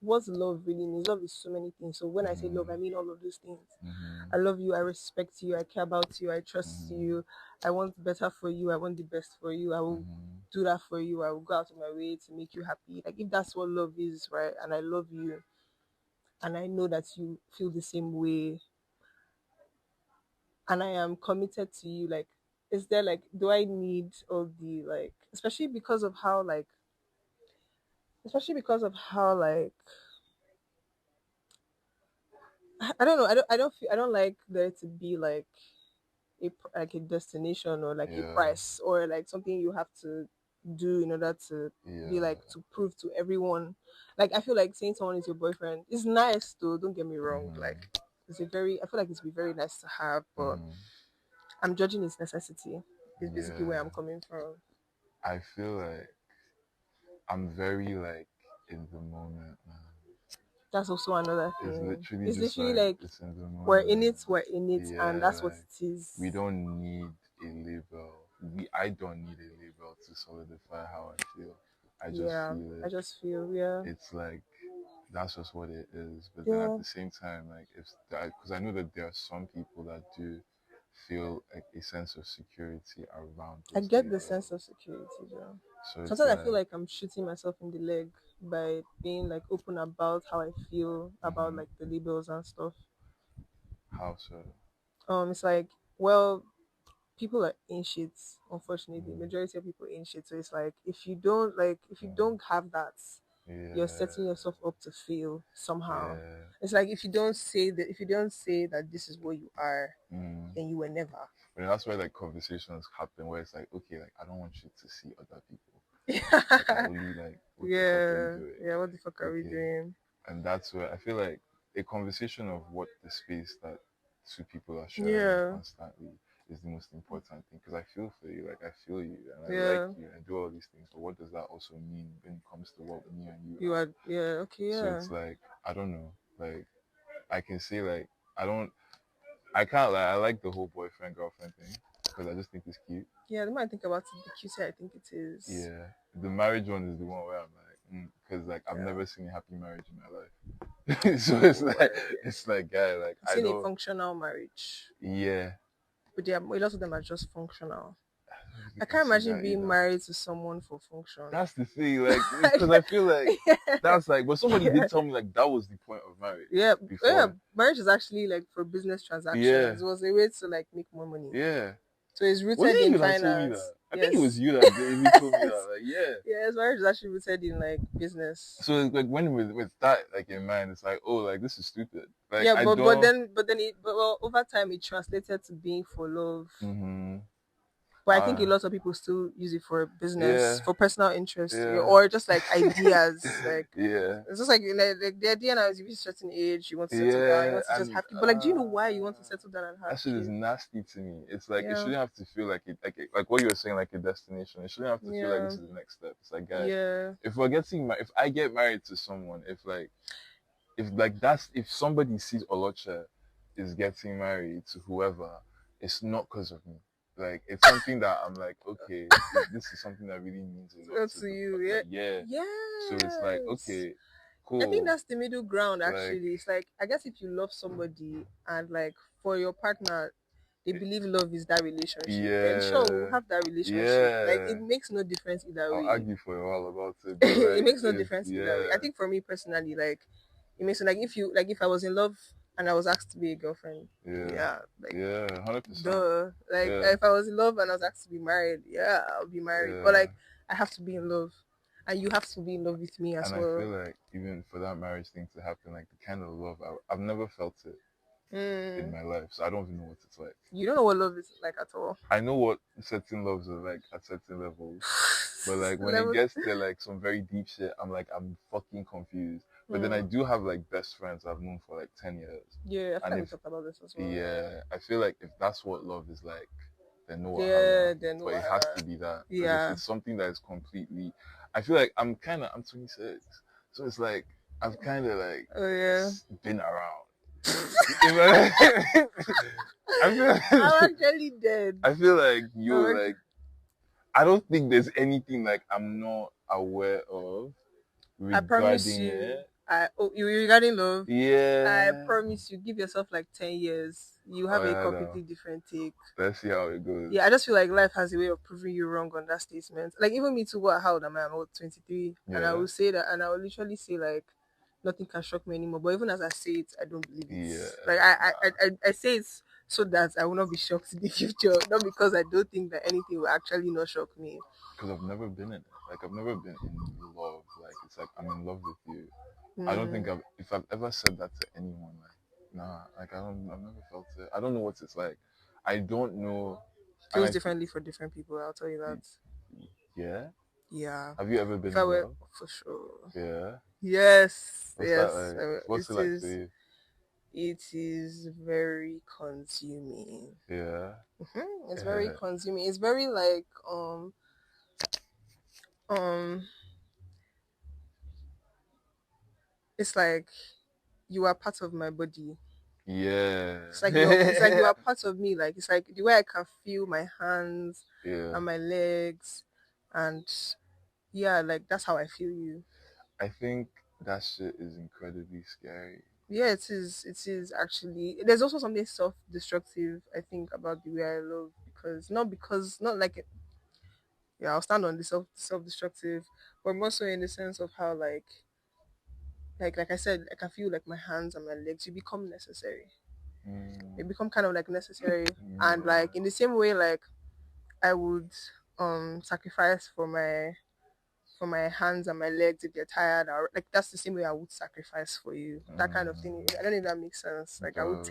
what love really means. Love is so many things. So when I say love, I Mhm. mean all of those things. Mhm. I love you, I respect you, I care about you, I trust Mhm. you, I want better for you, I want the best for you, I will Mhm. do that for you, I will go out of my way to make you happy. Like if that's what love is, right? And I love you and I know that you feel the same way and I am committed to you, like is there like do I need all the like especially because of how like I don't know, I don't like there to be like like a destination or like a Yeah. price or like something you have to do in order to be Yeah. like to prove to everyone. Like I feel like saying someone is your boyfriend is nice though, don't get me wrong. Like Mhm. it's a very I feel like it's be very nice to have, but Mhm. I'm judging its necessity is basically where I'm Yeah. coming from. I feel like I'm very like in the moment, man. That's also another It's thing. literally It's just literally like like it's in the we're moment. in it, and Yeah, that's what like it is. we don't need a label. I don't need a label to solidify how I feel. I just Yeah, feel I it. just feel yeah, It's like that's just what it is. But then at yeah. the same time, like if that, because I know that there are some people that do feel like a sense of security around I those get the sense labels. of security though. So it's Sometimes I feel like, like I'm shooting myself in the leg by being like open about how I feel about hmm like the labels and stuff. how so? It's like well, people are in shit. Unfortunately, Mm, majority of people in shit. So it's like if you mm, don't have that, you're setting yeah, yourself up to fail somehow. yeah. It's like if you don't say that this is what you are, Mm. then you were never. But that's where like conversations happen where it's like, okay, like I don't want you to see other people. Like I only like, what the fuck are you Yeah, doing? yeah. What the fuck are we Okay. doing? And that's where I feel like a conversation of what the space that two people are sharing Yeah, constantly is the most important thing. Because I feel for you, like I feel you and I like yeah. you and I do all these things. But what does that also mean when it comes to what me and you You are? are, yeah, okay, So yeah. it's like, I don't know. Like I can say like I don't I can't like I like the whole boyfriend girlfriend thing because I just think it's cute. Yeah, the more I think about it, the cuter I think it is. Yeah, the marriage one is the one where I'm like, because like I've Yeah. never seen a happy marriage in my life. So Oh, it's like, guy, like I've I seen a don't. functional marriage, Yeah, but a lot of them are just functional. I don't really I can't conceive imagine that being either. married to someone for function. That's the thing, like, because I feel like that's like, but somebody yeah, did tell me like that was the point of marriage yeah, yeah. before. Marriage is actually like for business Yeah, transactions. It was a way to like make more money. yeah. So it's Was rooted it in you that told me finance. that? I think it was Yes. you that even told me yes. that. Like, yeah. Yes, marriage is actually rooted in like business. So it's like when with that like in mind, it's like, oh, like this is stupid. Like Yeah, I but don't. then well over time it translated to being for love. Mm-hmm. But I think a lot of people still use it for business, Yeah, for personal interest, yeah, yeah, or just like ideas. Like yeah, it's just like the idea now is if you reach a certain age, you want to settle down, you yeah, want to just and have kids. But like, do you know why you want to settle down and that have shit is kids? nasty to me. It's like it Yeah, shouldn't have to feel like it, like what you were saying, like a destination. It shouldn't have to feel like yeah, this is the next step. It's like, guy, yeah, if we're getting married, if I get married to someone, if like that's if somebody sees Oloche is getting married to whoever, it's not because of me. Like it's something that I'm like, okay, this is something that really means a lot up to to the you. Yeah, like yeah. So it's like, yes. okay, I think cool. that's the middle ground Like actually. It's like I guess if you love somebody and like for your partner they believe love is that relationship, then sure we'll yeah, have that relationship. Like yeah. it makes no difference either I'll way. argue for a while about it, but it like makes no if difference either way. yeah, I think for me personally, like it makes like if I was in love and I was asked to be a girlfriend, yeah, yeah, like yeah, 100%. duh. Like Yeah, if I was in love and I was asked to be married, yeah, I'll be married. But yeah. like I have to be in love. And you have to be in love with me as And I well. feel like even for that marriage thing to happen, like the kind of love I've never felt it in Mm. my life, so I don't even know what it's like. You don't know what love is like at all. I know what certain loves are like at certain levels, but like when it Level. gets to like some very deep shit, I'm fucking confused. But then I Mm. do have like best friends I've known for like 10 years, Yeah, I feel and like we if talked about this as well. Yeah. yeah, I feel like if that's what love is like, then no wahala. Yeah, then But it has wahala. to be that because if Yeah. it's something that is completely, I feel like I'm 26, so it's like I've kind of like Oh yeah. been around. You know? I feel I'm actually dead. I feel like I'm you actually, like I don't think there's anything like I'm not aware of I promise regarding you. it. You regarding love. I Yeah. promise you, give yourself like 10 years. You Oh have a yeah, no. completely different take. Let's see how it goes. Yeah, I just feel like life has a way of proving you wrong on that statement. Like even me too. How old am I? I'm about 23, and I Yeah. will say that, and I will literally say like nothing can shock me anymore. But even as I say it, I don't believe it. Yeah. Like I say it so that I will not be shocked in the future, not because I don't think that anything will actually not shock me. Because I've never been in it. Like I've never been in love. Like it's like I'm in love with you. I don't think Mm. if I've ever said that to anyone, like nah, like I've never felt it. I don't know what it's like. I don't know, and Feels differently for different people. I'll tell you that. yeah. Yeah. Have you ever If been I in were love? for sure. Yeah. Yes, What's that yes. like? It What's it like for is. you? It is very consuming. Yeah. It's very consuming. It's very like um. It's like you are part of my body. Yeah. It's like you're. It's like you are part of me. Like it's like the way I can feel my hands Yeah. and my legs, and yeah, like that's how I feel you. I think that shit is incredibly scary. Yeah, it is. It is actually. There's also something self-destructive, I think, about the way I love because not like yeah, I'll stand on the self-destructive, but more so in the sense of how like I said, I can feel like my hands and my legs. You become necessary. They Mm, become kind of like necessary, and yeah. like in the same way, like I would sacrifice for my hands and my legs if they're tired, or like that's the same way I would sacrifice for you. That kind of thing. I don't know if that makes sense. It Like I would does.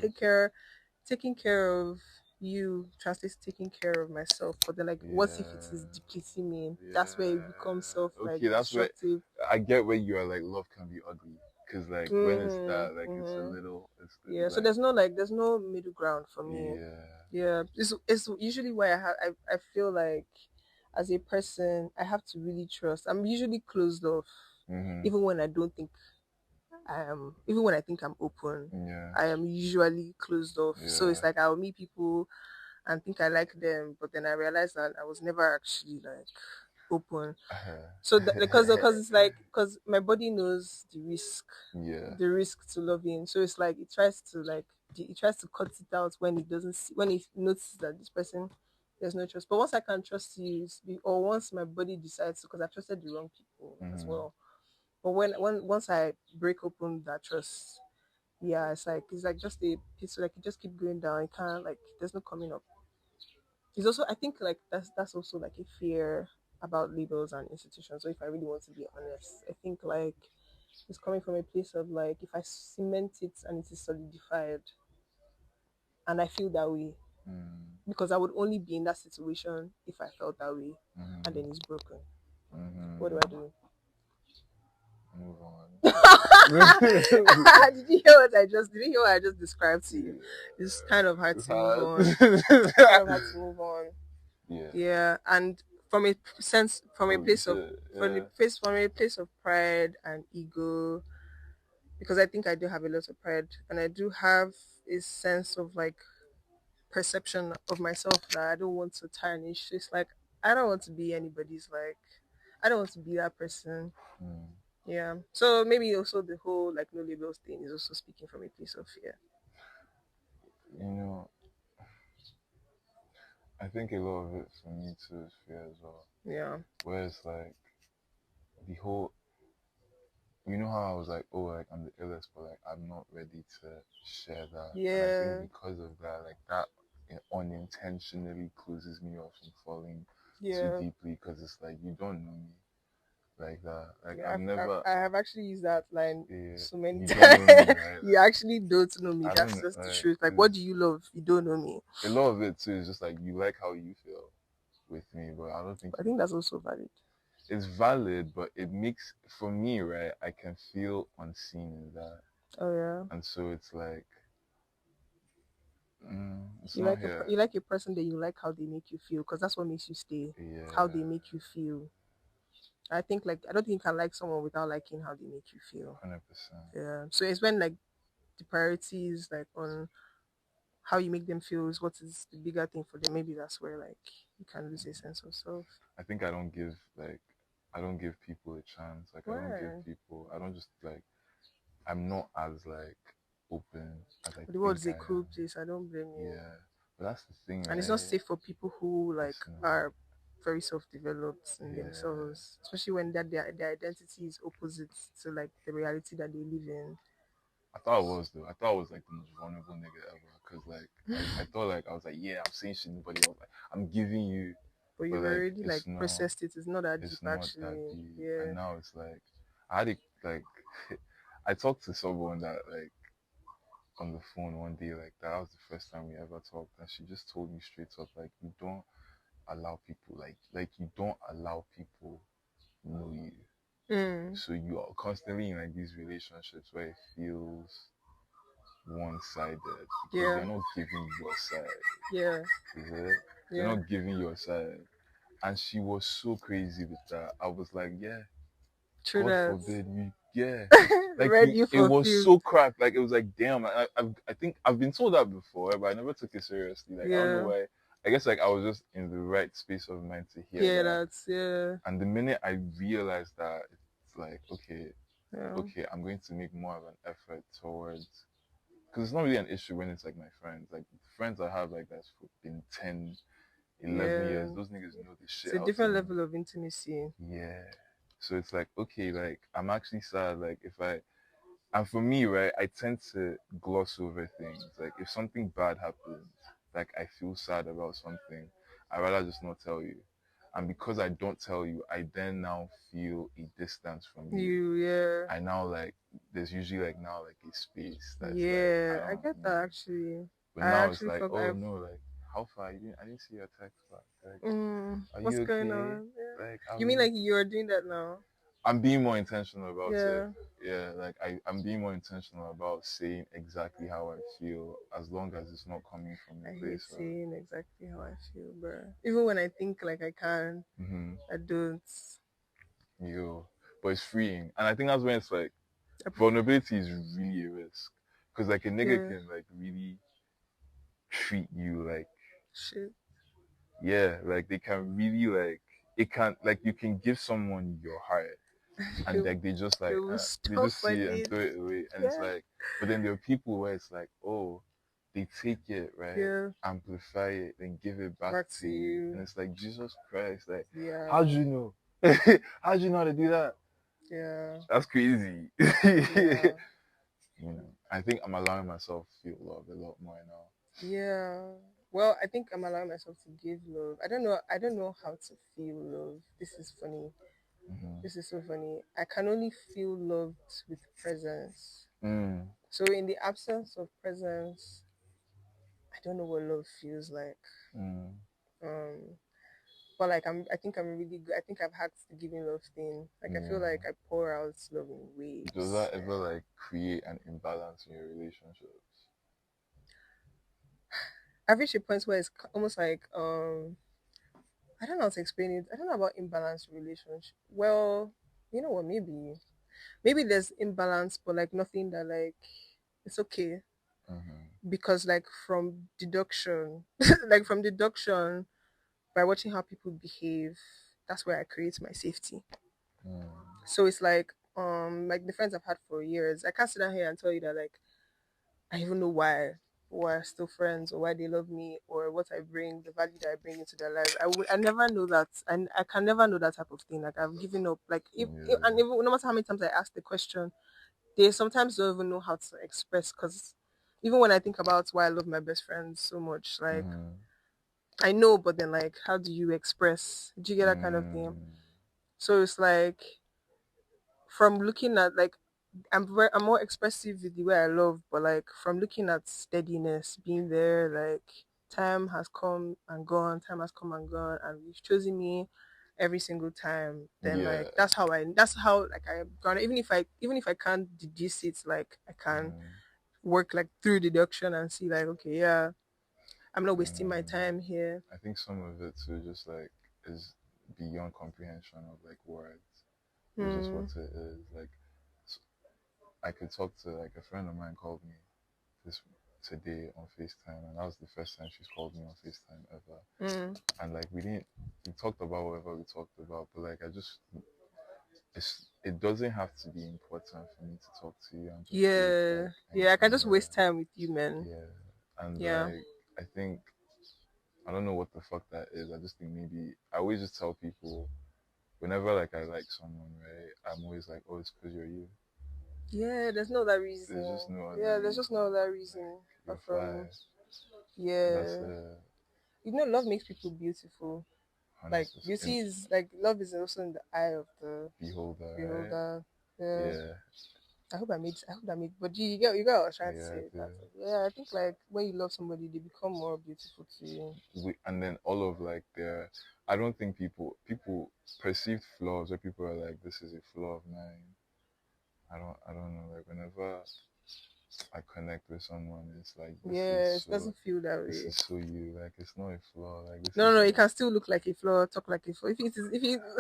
taking care of you translates taking care of myself. But then like what if it is Yeah. depleting me? That's where it becomes self Yeah. like Okay, that's where destructive. I get where you are like love can be ugly. Cause like when it's that, like it's a Mm-hmm. little Yeah. it's So like there's no middle ground for me. yeah. Yeah. It's usually why I feel like as a person I have to really trust. I'm usually closed off Mm-hmm. even when I don't think I am even when I think I'm open, Yeah. I am usually closed off. So Yeah. it's like I'll meet people and think I like them, but then I realize that I was never actually like open. So because it's like because my body knows yeah. the risk to loving. So it's like it tries to like it tries to cut it out when it doesn't see, when it notices that this person there's no trust. But once I can trust you, or once my body decides because I've trusted the wrong people as Mm-hmm. well. But when once I break open that trust, yeah, it's like just a piece like it just keep going down. It can't like there's no coming up. It's also I think like that's also like a fear about labels and institutions. So if I really want to be honest, I think like it's coming from a place of like if I cement it and it is solidified and I feel that way Mm-hmm. because I would only be in that situation if I felt that way and then Mm-hmm. it's broken. What do I Mm-hmm. do? Move on. Did you hear what I just did you hear what I just described to you? It's kind of hard It's to move hard. on. Kind of hard to move on. yeah. Yeah, and from a sense, Holy shit. Yeah. from a place of pride and ego, because I think I do have a lot of pride, and I do have a sense of like perception of myself that I don't want to tarnish. It's like I don't want to be anybody's like, I don't want to be that person. Mm. Yeah. So maybe also the whole like no labels thing is also speaking from a place of fear. You know, I think a lot of it for me too is fear as well. Yeah. Where it's like the whole, you know how I was like, oh, like I'm the illest, but like I'm not ready to share that. And I think Yeah. because of that, like that unintentionally closes me off from falling too Yeah. deeply because it's like you don't know me like that. Like Yeah, I've never, I have actually used that line yeah, so many you don't know me, times. right? You Like actually don't know me. I That's don't just the like truth. Like, what because do you love? You don't know me. a lot of it too is just like you like how you feel with me, but I don't think I you think that's also valid. it's valid, but it makes for me, right? I can feel unseen in that, Oh yeah. and so it's like it's not here. You like a person that you like how they make you feel because that's what makes you stay. How they Yeah, make you feel. I think like I don't think you can like someone without liking how they make you feel. 100%. Yeah. So it's when like the priority is like on how you make them feel is what is the bigger thing for them. Maybe that's where like you can lose a sense of self. I think I don't give people a chance. Like I don't give Why? people. I don't just like. I'm not as like open as I The think world's a I cruel am. place. I don't blame you. Yeah, but that's the thing, And it's not right? safe for people who like It's not. are very self-developed in Yeah, themselves, especially when their identity is opposite to like the reality that they live in. I thought it was though. I thought I was like the most vulnerable nigga ever. Cause like I thought like I was like, yeah, I'm saying shit nobody else. Like I'm giving you, But but you've like already like processed it. It's not that deep it's not that actually. deep. And Yeah. now it's like I had it like I talked to someone that like on the phone one day like that was the first time we ever talked, and she just told me straight up like you don't allow people know you. Mm. So you are constantly in like these relationships where it feels one-sided because Yeah. they're not giving your side. Yeah. Is it? They're Yeah. not giving your side. And she was so crazy with that. I was like, yeah, True God that. forbid you, yeah. Like Read you it for was fifth. so cracked. Like it was like, damn. I think I've been told that before, but I never took it seriously. Like I don't know Yeah. why. I guess like I was just in the right space of mind to hear Yeah, that. that's yeah. And the minute I realized that, it's like, Yeah. okay, I'm going to make more of an effort towards. Because it's not really an issue when it's like my friends. Like friends I have like that's been 10, 11 years. Yeah. Those niggas know this It's shit a out of different me. level of intimacy. Yeah. So it's like, okay, like I'm actually sad. Like if I and for me, right, I tend to gloss over things. Like if something bad happens, like I feel sad about something, I rather just not tell you. And because I don't tell you, I then now feel a distance from you. Yeah. I now like there's usually like now like a space that's like I Yeah. I don't, get that actually. but I now it's actually like, felt oh I've no, like how far? I didn't see your text back. Like, are what's you going okay? on? Yeah. Like You mean I'm like you're doing that now? I'm being more intentional about it. Yeah. Yeah, like I'm being more intentional about saying exactly how I feel as long as it's not coming from I a hate place of saying exactly how I feel, bro. Even when I think like I can, I don't. you. But it's freeing. And I think that's when it's like I pref- vulnerability is really a risk. Cause like a nigga yeah. can like really treat you like Shit. yeah, like they can really like it can like you can give someone your heart they, and like they will they stop just on see it and it. throw it away and it's Yeah. like but then there are people where it's like oh they take it right Yeah. amplify it and give it back Back to to you you. and it's like Jesus Christ like how do Yeah. you know how do you know how to do that Yeah. that's crazy Yeah. you know I think I'm allowing myself to feel love a lot more now. Yeah. Well, I think I'm allowing myself to give love. I don't know. I don't know how to feel love. This is funny. Mm-hmm. This is so funny. I can only feel loved with presence. Mm, So in the absence of presence, I don't know what love feels like. mm, Um, but like I think I'm really good. I think I've hacked the giving love thing. Like I feel like yeah. I pour out love in Does waves. that ever like create an imbalance in your relationships? I've reached a point where it's almost like I don't know how to explain it. I don't know about imbalanced relationship. Well, you know what? Maybe there's imbalance, but like nothing that like it's okay Mm-hmm. because like from deduction, like from deduction by watching how people behave, that's where I create my safety. Mm, So it's like the friends I've had for years. I can't sit down here and tell you that like I even know why we're still friends or why they love me or what I bring, the value that I bring into their lives. I never know that, and I can never know that type of thing. Like I've given up. Like and yeah. even no matter how many times I ask the question, they sometimes don't even know how to express. Because even when I think about why I love my best friends so much, like Mm-hmm. I know, but then like how do you express? Do you get that kind of thing? Mm, So it's like from looking at like I'm more expressive with the way I love, but like from looking at steadiness, being there, like time has come and gone, time has come and gone, and you've chosen me every single time. Then like yeah. that's how like I'm gonna even if I can't deduce it, like I can Mm, work like through deduction and see like okay, yeah, I'm not wasting my mm. time here. I think some of it too just like is beyond comprehension of like words. It's just what Hmm. it is. Like s- I could talk to like a friend of mine called me this today on FaceTime, and that was the first time she's called me on FaceTime ever. Mm. And like we talked about whatever we talked about, but like it doesn't have to be important for me to talk to you and just say it Yeah. like Yeah, I can anytime, just waste time with you, man. yeah. And Yeah. like I think I don't know what the fuck that is. I just think maybe I always just tell people whenever like I like someone, right? I'm always like, oh, it's because you're you. Yeah, there's no other There's reason. just no other Yeah, there's just no reason. other reason. Like Apart you're from fire. That's yeah. a Love makes people beautiful. hundred Like percent beauty is like love is also in the eye of the beholder, right? beholder. Yeah. Yeah, I hope that made but you get what I was trying to yeah, I say. do. That yeah, I think like when you love somebody they become more beautiful to you. And then all of like their, I don't think people perceived flaws where people are like, this is a flaw of mine. I don't know. Like whenever I connect with someone, it's like Yeah, it doesn't feel that this way. is so you. Like it's not a flaw. Like this No, is no, it like can still look like a flaw, talk like a flaw. If it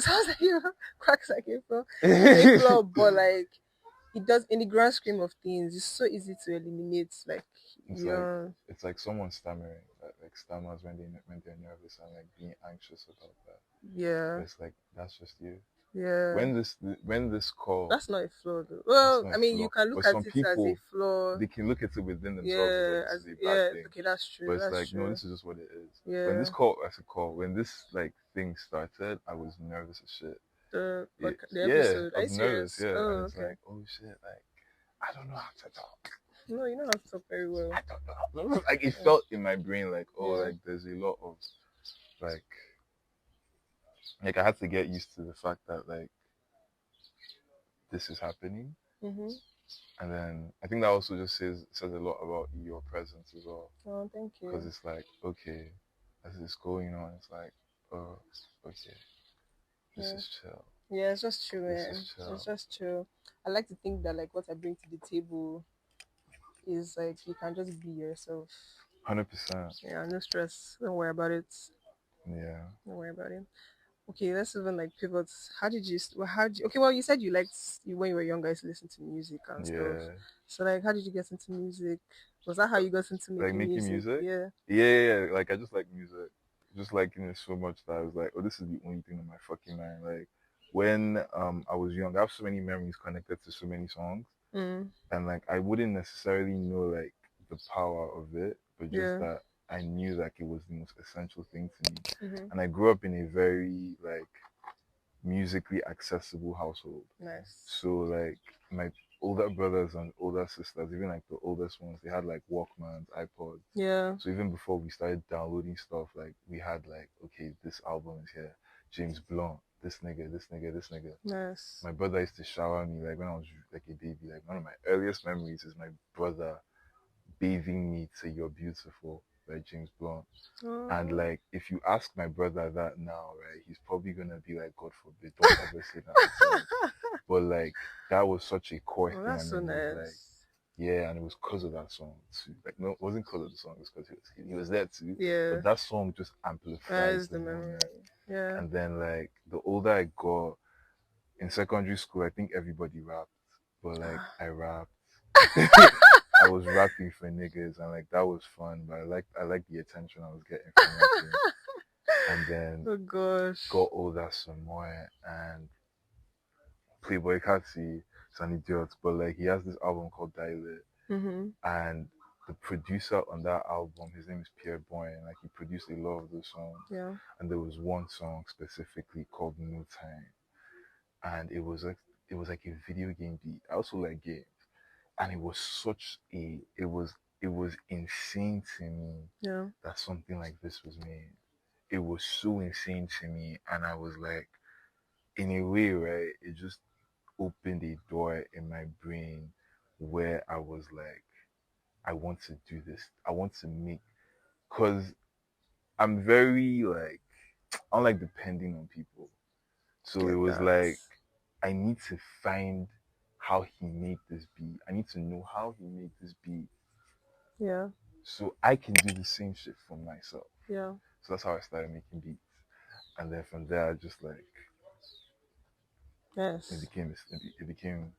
sounds like you cracks like a flaw, it's a flaw, but like it does in the grand scheme of things, it's so easy to eliminate. Like it's you like know, it's like someone stammering, like stammers when they're nervous and like being anxious about that. yeah, But it's like that's just you. yeah. When this call, That's not a flaw though. that's Well, not I a mean you flaw. can But look at some it as a people flaw. they can look at it within themselves as like Yeah, this as is a bad yeah, thing. okay, that's But true. it's That's like no, true. this is just what it is. When Yeah. this call, as a call, when this like thing started, I was nervous as shit. The Yeah, episode. I Are you was nervous. serious? Yeah, and Oh, it's okay. like oh shit, like I don't know how to talk. No, you don't have to talk very well. I don't know. Like it Yeah. felt in my brain like oh Yeah. like there's a lot of like I had to get used to the fact that like this is happening. Mhm. And then I think that also just says a lot about your presence as well, Oh, thank because you. it's like okay, as it's going on, it's like oh okay, this Yeah. is chill, Yeah, it's just true, this man. is It's chill, just true. I like to think that like what I bring to the table is like you can just be yourself. 100%. Yeah, no stress. Don't worry about it. Yeah, Don't worry about it. Okay, let's even like pivot. How did you? How did you, okay? Well, you said you liked when you were younger to listen to music and stuff. yeah. So like, how did you get into music? Was that how you got into Like making making music? music. Yeah. Yeah. Like I just like music, just liking it so much that I was like, oh, this is the only thing in my fucking mind. Like when I was young, I have so many memories connected to so many songs. Mm, And like I wouldn't necessarily know like the power of it, but just yeah. that I knew like it was the most essential thing to me. Mm-hmm. And I grew up in a very like musically accessible household. Nice. So like my older brothers and older sisters, even like the oldest ones, they had like Walkmans, iPods. Yeah. So even before we started downloading stuff, like we had like, okay, this album is here. James Blunt, this nigga, this nigga, this nigga. Nice. My brother used to shower me like when I was like a baby. Like one of my earliest memories is my brother bathing me to "You're Beautiful" by James Blunt. And Oh, like if you ask my brother that now, right, he's probably gonna be like, God forbid, don't ever say that again. But like that was such a core oh, thing in my that's so memories. Like nice. yeah, and it was because of that song too. Like no, it wasn't because of the song, it was because he was there too. Yeah. But that song just That amplified is the the memory. moment. Yeah. And then like the older I got in secondary school, I think everybody rapped, but like I rapped. I was rapping for niggas, and like that was fun. But I liked the attention I was getting from rapping. And then Oh gosh. got older some more, and Playboy Cathy is an idiot, but like he has this album called Dilate, Mm-hmm. and the producer on that album, his name is Pierre Boyne. Like he produced a lot of those songs, Yeah. and there was one song specifically called No Time, and it was like a video game beat. I also like games, and it was insane to me Yeah. that something like this was made. It was so insane to me, and I was like, in a way, right? It just opened a door in my brain where I was like, I want to do this. I want to make, because I'm very like, I don't like depending on people. So it Get was that. like, I need to find how he made this beat. I need to know how he made this beat Yeah. so I can do the same shit for myself. Yeah. So that's how I started making beats. And then from there, I just like, it Yes. became, it became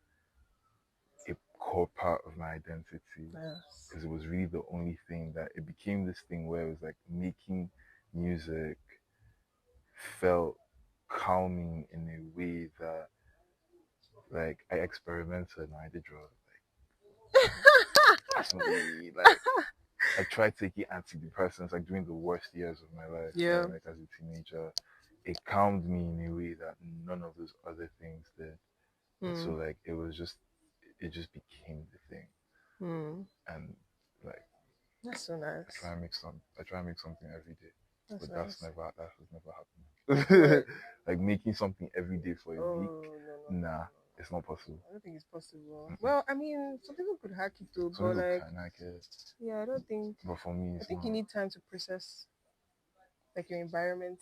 a core part of my identity Yes. because it was really the only thing that it became this thing where it was like making music felt calming in a way that like I experimented and I did drugs. Like personally, like I tried taking antidepressants like during the worst years of my life, Yeah. right? Like as a teenager. It calmed me in a way that none of those other things did. And so Hmm. like it just became the thing. Hmm. And like That's so nice. I try and make something every day. That's But nice. that has never happened. What? Like making something every day for a week, Oh, no, no, no, nah, no, no. it's not possible. I don't think it's possible. Mm-mm. Well, I mean, some people could hack it too, Some but people like, can hack it, yeah, I don't think. but for me I it's think you not. need time to process like your environment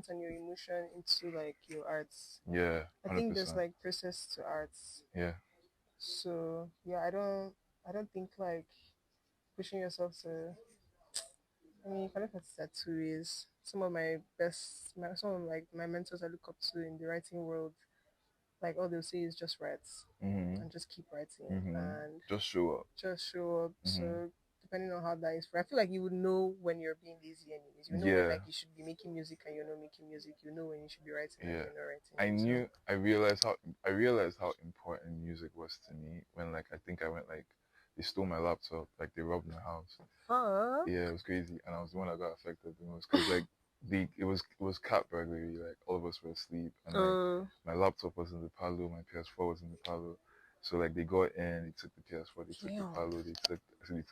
and your emotion into like your arts. Yeah, I hundred think there's percent. like process to arts. Yeah. So yeah, I don't think like pushing yourself to. I mean, you can look at it that two ways. Some of like my mentors I look up to in the writing world, like all they'll say is just write Mhm. and just keep writing Mhm. and Just show up. just show up. Mhm. So depending on how that is, I feel like you would know when you're being lazy, anyways. You know when Yeah. like you should be making music and you're not making music. You know when you should be writing and Yeah. you're not writing. I So knew I realized how important music was to me when like I think I went like they stole my laptop, like they robbed my house. fuck. Yeah, it was crazy, and I was the one that got affected the most because like it was cat burglary. Like all of us were asleep, and like Uh, my laptop was in the parlor, my PS4 was in the parlor. So like they got in, they took the PS4, they took the damn, parlor, they took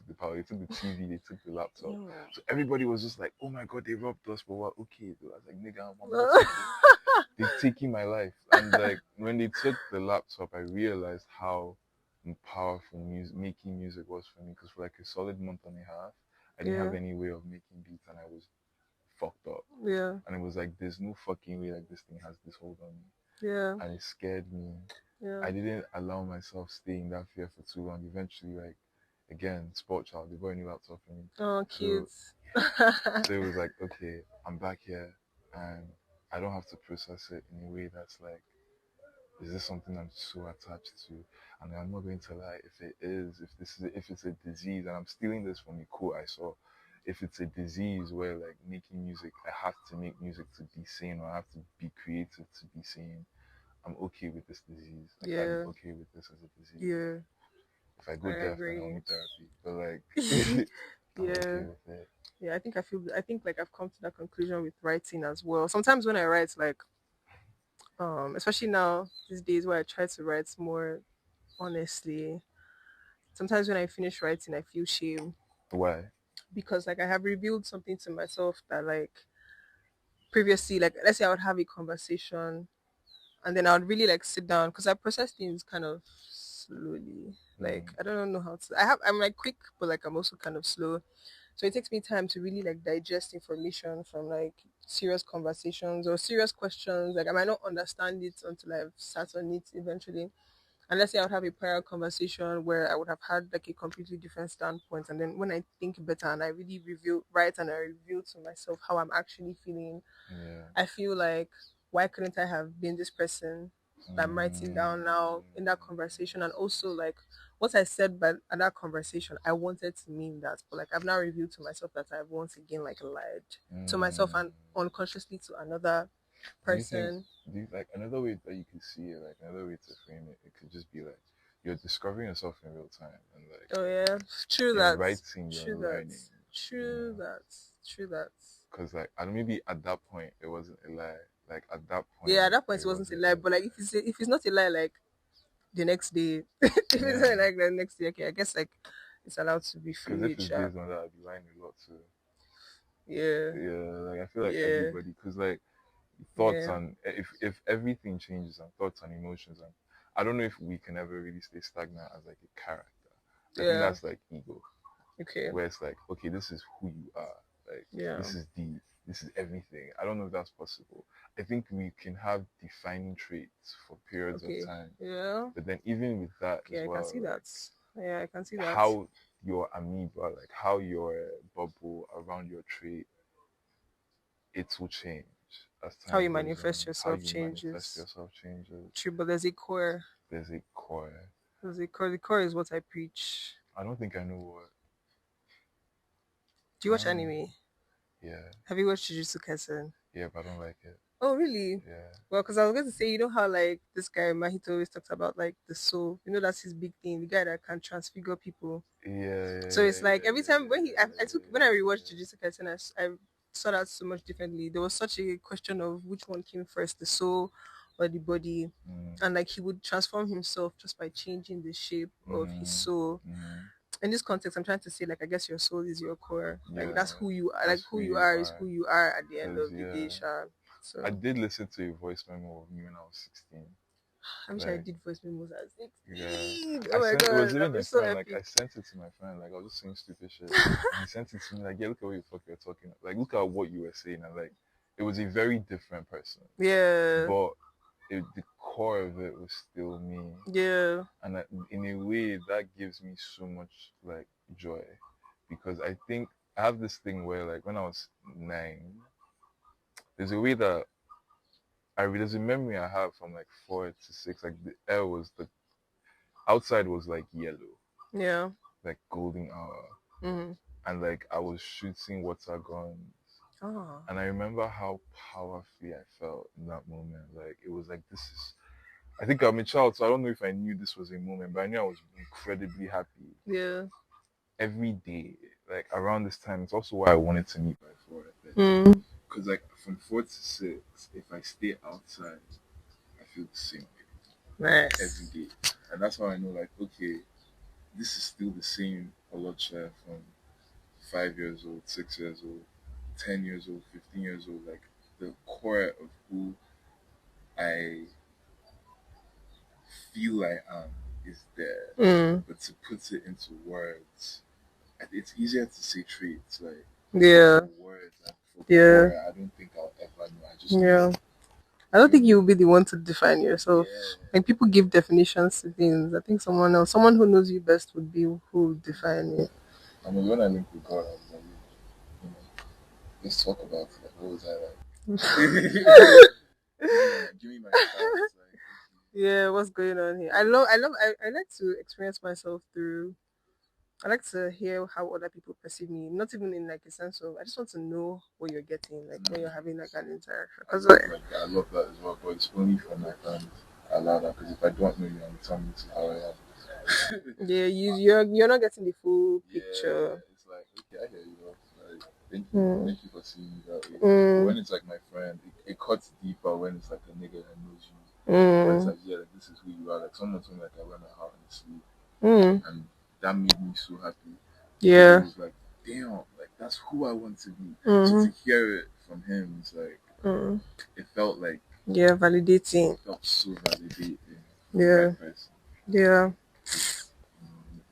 the parlor, they took the TV, they took the laptop. damn. So everybody was just like, "Oh my god, they robbed us!" But what? Okay, though. I was like, "Nigga, I'm not taking. They've taken my life." And like when they took the laptop, I realized how powerful making music was for me because for like a solid month and a half, I didn't have Yeah, any way of making beats and I was fucked up. yeah, And it was like, there's no fucking way like this thing has this hold on me. yeah, And it scared me. yeah. I didn't allow myself stay in that fear for too long. Eventually, like, again, sport child, they bought a new laptop for me. Oh, cute. So, so it was like, okay, I'm back here and I don't have to process it in a way that's like, is this something I'm so attached to? And I'm not going to lie, if it is, if it's a disease, and I'm stealing this from a quote I saw, if it's a disease where like making music, I have to make music to be sane, or I have to be creative to be sane, I'm okay with this disease. Like I'm Yeah, okay with this as a disease. yeah. If I go I deaf, then I'll agree. need therapy. But like, I'm Yeah, okay with it. yeah. I think like I've come to that conclusion with writing as well. Sometimes when I write, like especially now these days where I try to write more honestly, sometimes when I finish writing, I feel shame Why? because like I have revealed something to myself that like previously, like let's say I would have a conversation and then I would really like sit down because I process things kind of slowly. Like Mm, I don't know how to. I'm like quick, but like I'm also kind of slow. So it takes me time to really like digest information from like serious conversations or serious questions. Like I might not understand it until I've sat on it eventually. And let's say I would have a prior conversation where I would have had like a completely different standpoint. And then when I think better and I really review, write and I reveal to myself how I'm actually feeling, yeah. I feel like, why couldn't I have been this person that I'm writing Mm, down now in that conversation? And also, like, what I said by at that conversation, I wanted to mean that, but like, I've now revealed to myself that I've once again, like, lied to myself mm. and unconsciously to another Do you think, person. like another way that you could see it, like another way to frame it, it could just be like you're discovering yourself in real time and like Oh, yeah. True in that. writing, you're True that. learning, you True know? that. True that. Because like, and maybe at that point, it wasn't a lie. Like at that Yeah, point, at that point, it it wasn't a wasn't lie, a but like, if it's not a lie, like, the next day. If it's yeah. not like the next day, okay, I guess like it's allowed to be Because if fluid, it's sure. based on that, I'd be lying a lot too. Yeah, Yeah, like I feel like yeah, everybody, because like thoughts yeah, and if everything changes and thoughts and emotions and I don't know if we can ever really stay stagnant as like a character. I think yeah. that's like ego, Okay, where it's like, okay, this is who you are. Like yeah, this is everything. I don't know if that's possible. I think we can have defining traits for periods of okay, time. yeah. But then even with that as Okay, I can well, see that. like Yeah, I can see that. how your amoeba, like how your bubble around your trait, it will change as How time you goes on. manifest How yourself you manifest changes. yourself changes. True, but there's a core. There's a core. Because the core is what I preach. I don't think I know what. Do you watch Um, anime? yeah, Have you watched Jujutsu Kaisen? yeah, but I don't like it. Oh, really? Yeah. Well, because I was going to say, you know how like this guy Mahito always talks about like the soul. You know that's his big thing. The guy that can transfigure people. Yeah, yeah, So yeah, it's like yeah, every time when when I rewatched yeah, Jujutsu Kaisen, I saw that so much differently. There was such a question of which one came first, the soul or the body, yeah. and like he would transform himself just by changing the shape of his Mm-hmm. soul. Mm-hmm. In this context, I'm trying to say like I guess your soul is your core. Like Yeah, that's who you are. Like that's who who you you are is are. who you are at the end Cause of the yeah, day, Sha. I So did listen to a voice memo of me when I was 16. I wish I Like, did voice memos at yeah, 16. I Oh my sent. It god, was that'd even be a so friend. Like, epic. I sent it to my friend. Like, I was just saying stupid shit, and he sent it to me. Like, yeah, look at what you fuck you're talking. Like, look at what you were saying, and like, it was a very different person, Yeah, but the core of it was still me. yeah, And in a way that gives me so much like joy, because I think I have this thing where like when I was 9, there's a way that there's a memory I have from like 4 to 6, like the air was the outside was like yellow, yeah. like golden hour, Mm. and like I was shooting water guns, Oh, and I remember how powerfully I felt in that moment. Like it was like this is, I think I'm a child, so I don't know if I knew this was a moment, but I knew I was incredibly happy yeah. every day, like around this time. It's also why I wanted to meet by 4, I think. Mm. Because like from 4 to 6, if I stay outside, I feel the same way every Nice. day, and that's how I know like okay, this is still the same Oloche from 5 years old, 6 years old, 10 years old, 15 years old. Like the core of who I feel I am is there, Mm. but to put it into words, it's easier to say traits like. But Yeah, for words and for yeah, core, I don't think I'll ever know. I just know. yeah. I don't You think know. you'll be the one to define yourself. Yeah. Like people give definitions to things. I think someone else, someone who knows you best, would be who would define it. I mean, when I link with God, I was like, you know, let's talk about it. Like, what was I like? Give me my stats. Like, Yeah, what's going on here? I like to experience myself through. I like to hear how other people perceive me. Not even in like a sense of. I just want to know what you're getting, like when you're having like an interaction. Because I love that as well, but it's only for my friends. I allow that because if I don't know you, I'm telling you how I am. yeah, you're not getting the full picture. It's like okay, I hear you. Though. Like, Mm. thank you for seeing me that way. But Mm. when it's like my friend, it cuts deeper when it's like a nigga that knows you. When it's Mm. like, yeah, like, this is who you are. Like someone told me like I wear my heart on the sleeve, Mm. and that made me so happy because it Yeah. was like, damn, like that's who I want to be. So Mm. to hear it from him, it's like Mm. it felt like Yeah, validating. it felt so validating from the Yeah. right person. Yeah.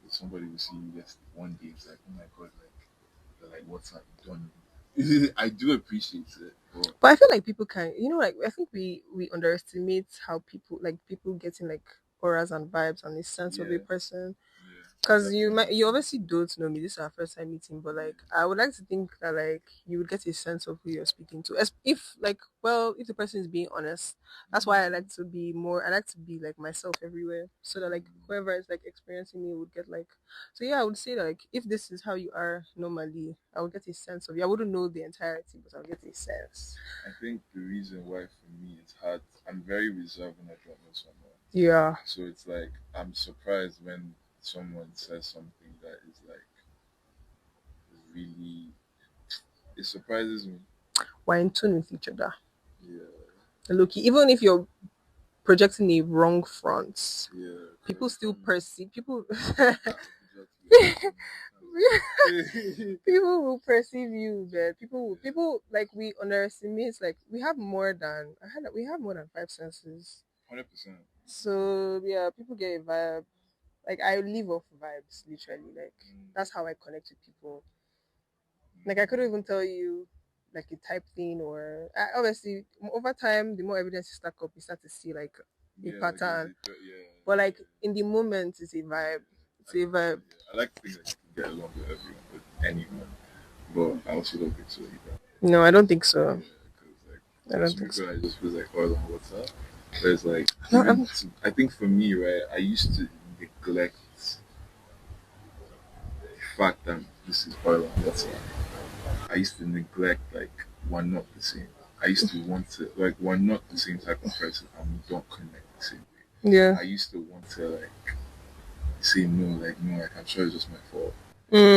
Somebody will see you just one day, it's like, oh my god, like they're like, what's have you done? I do appreciate it, but But I feel like people can, like I think we underestimate how people getting like auras and vibes and the sense of a yeah, person. yeah, Because definitely, you obviously don't know me. This is our first time meeting, but yeah, like I would like to think that like you would get a sense of who you're speaking to. If like if the person is being honest, that's why I like to be more. I like to be like myself everywhere, so that like whoever is like experiencing me would get like. So yeah, I would say like if this is how you are normally, I would get a sense of you. I wouldn't know the entirety, but I'll get a sense. I think the reason why for me it's hard, I'm very reserved when I don't know someone. Yeah. So it's like I'm surprised when someone says something that is like really, it surprises me. We're in tune with each other. Yeah, Look, even if you're projecting a wrong front, yeah, people because still some perceive people. objectively, People will perceive you, but people like we underestimate. Like we have more than five senses. 100%. So yeah, people get a vibe. Like I live off vibes, literally. Like Mm, that's how I connect with people. Like I couldn't mm. even tell you like a type thing obviously over time the more evidence you stack up, you start to see like a Yeah, like pattern. yeah, But like yeah, in the moment, it's a yeah. vibe. It's a vibe. Yeah. I like to think that you can get along with everyone, with anyone, but I also don't think so either. No, I don't think so. Yeah, because like I there's don't some think so. people that just feel like oil and water. There's like No, even I think for me, right, I used to neglect the fact that this is oil and water. I used to neglect like we're not the same. I used to want to like we're not the same type of person and we don't connect the same way. Yeah. I used to want to like say no, like I'm sure it's just my fault.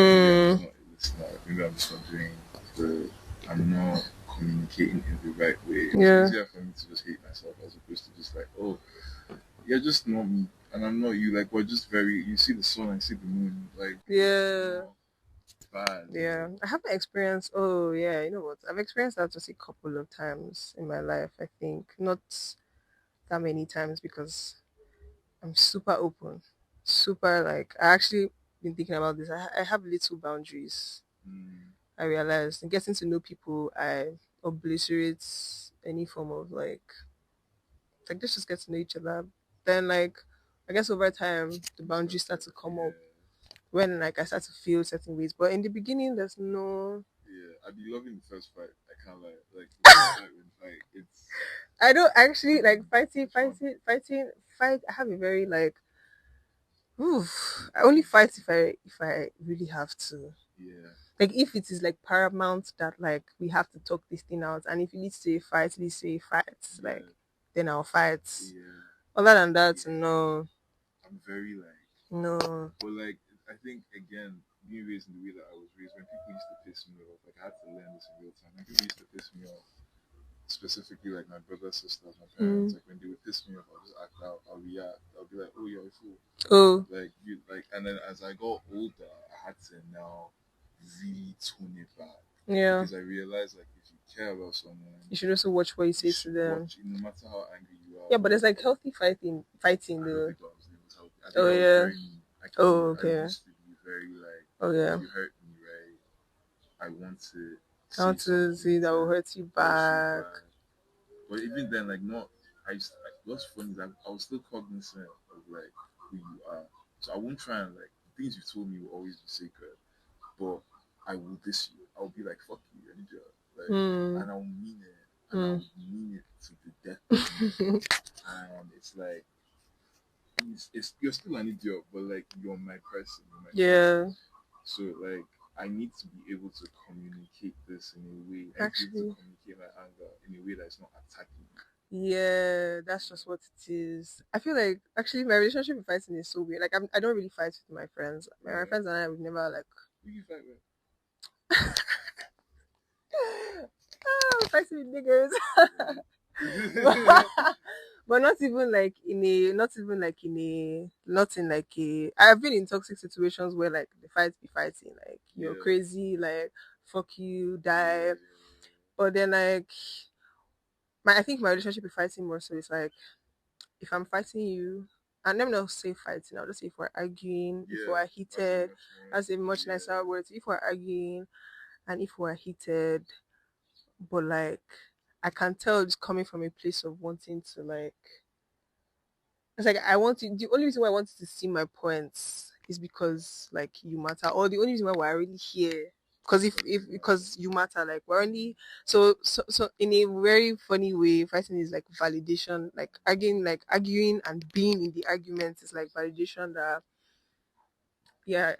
Maybe I'm just Mm. not listening. Maybe I'm just not doing the I'm not communicating in the right way. It's Yeah. easier for me to just hate myself as opposed to just like, oh, you're just not me and I'm not you. Like we're just very you see the sun, I see the moon, like Yeah. bad. Yeah. I haven't experienced. Oh, yeah. You know what? I've experienced that just a couple of times in my life. I think not that many times because I'm super open, super like. I actually been thinking about this. I have little boundaries. Mm, I realized in getting to know people, I obliterate any form of like let's just get to know each other. Then I guess over time the boundaries start to come up when like I start to feel certain ways. But in the beginning, there's no. yeah, I'd be loving the first fight. I can't lie. Like the first fight when fight, it's I don't actually like fighting, it's fun. fight. I have a very like. Oof, I only fight if I really have to. Yeah, Like if it is like paramount that like we have to talk this thing out, and if it leads to a fight, leads to a fight, like yeah, then I'll fight. yeah, Other than that, yeah. no, I'm very like, no. but like I think again, being raised in the way that I was raised, when people used to piss me off, like I had to learn this in real time. When people used to piss me off, specifically like my brothers, sisters, my parents, Mm. like when they would piss me off, I'll just act out, I'll react, I'll be like, oh, you're a fool. Oh, Like you like and then as I got older I had to now really tune it back yeah. because I realized like if you care about someone You should also watch what you you say to should them. watch it, no matter how angry you are Yeah, but or there's like healthy fighting I don't though. think I was healthy. I think Oh I was yeah. very mean. I can't Oh lie. I okay. used to be very like Oh if yeah. you hurt me right I want to I say want to something see that will to hurt you hurt you back. bad. But even then, like, not. What's funny is I was still cognizant of like who you are, so I won't try and like the things you told me will always be sacred. But I will diss you. I'll be like, "Fuck you, you're an idiot," like, Hmm. and I'll mean it, and Hmm. I'll mean it to the death of me. And it's like, you're still an idiot, but like you're my person, you're my friend. Yeah. So like I need to be able to communicate this in a way. I need to be able to Actually. communicate my anger in a way that's not attacking you. Yeah, that's just what it is. I feel like actually my relationship with fighting is so weird. Like I don't really fight with my friends. My Yeah. friends and I would never like Who you fight with? fighting with niggas. Yeah. But not even like not even like not in like a I've been in toxic situations where like the fights be fighting, like you're Yeah. crazy, like fuck you, die. Yeah. But then like I think my relationship with fighting more so is like if I'm fighting you, and let me not say fighting, I'll just say if we're arguing, if Yeah. we're That's a heated, much more. that's a much Yeah. nicer word. If we're arguing and if we're heated, but like I can tell it's coming from a place of wanting to like it's like I want you the only reason why I want you to see my points is because like you matter. Or the only reason why we're really here. Because if Because you matter. because you matter, like we're only so in a very funny way, fighting is like validation, like arguing and being in the argument is like validation that yeah.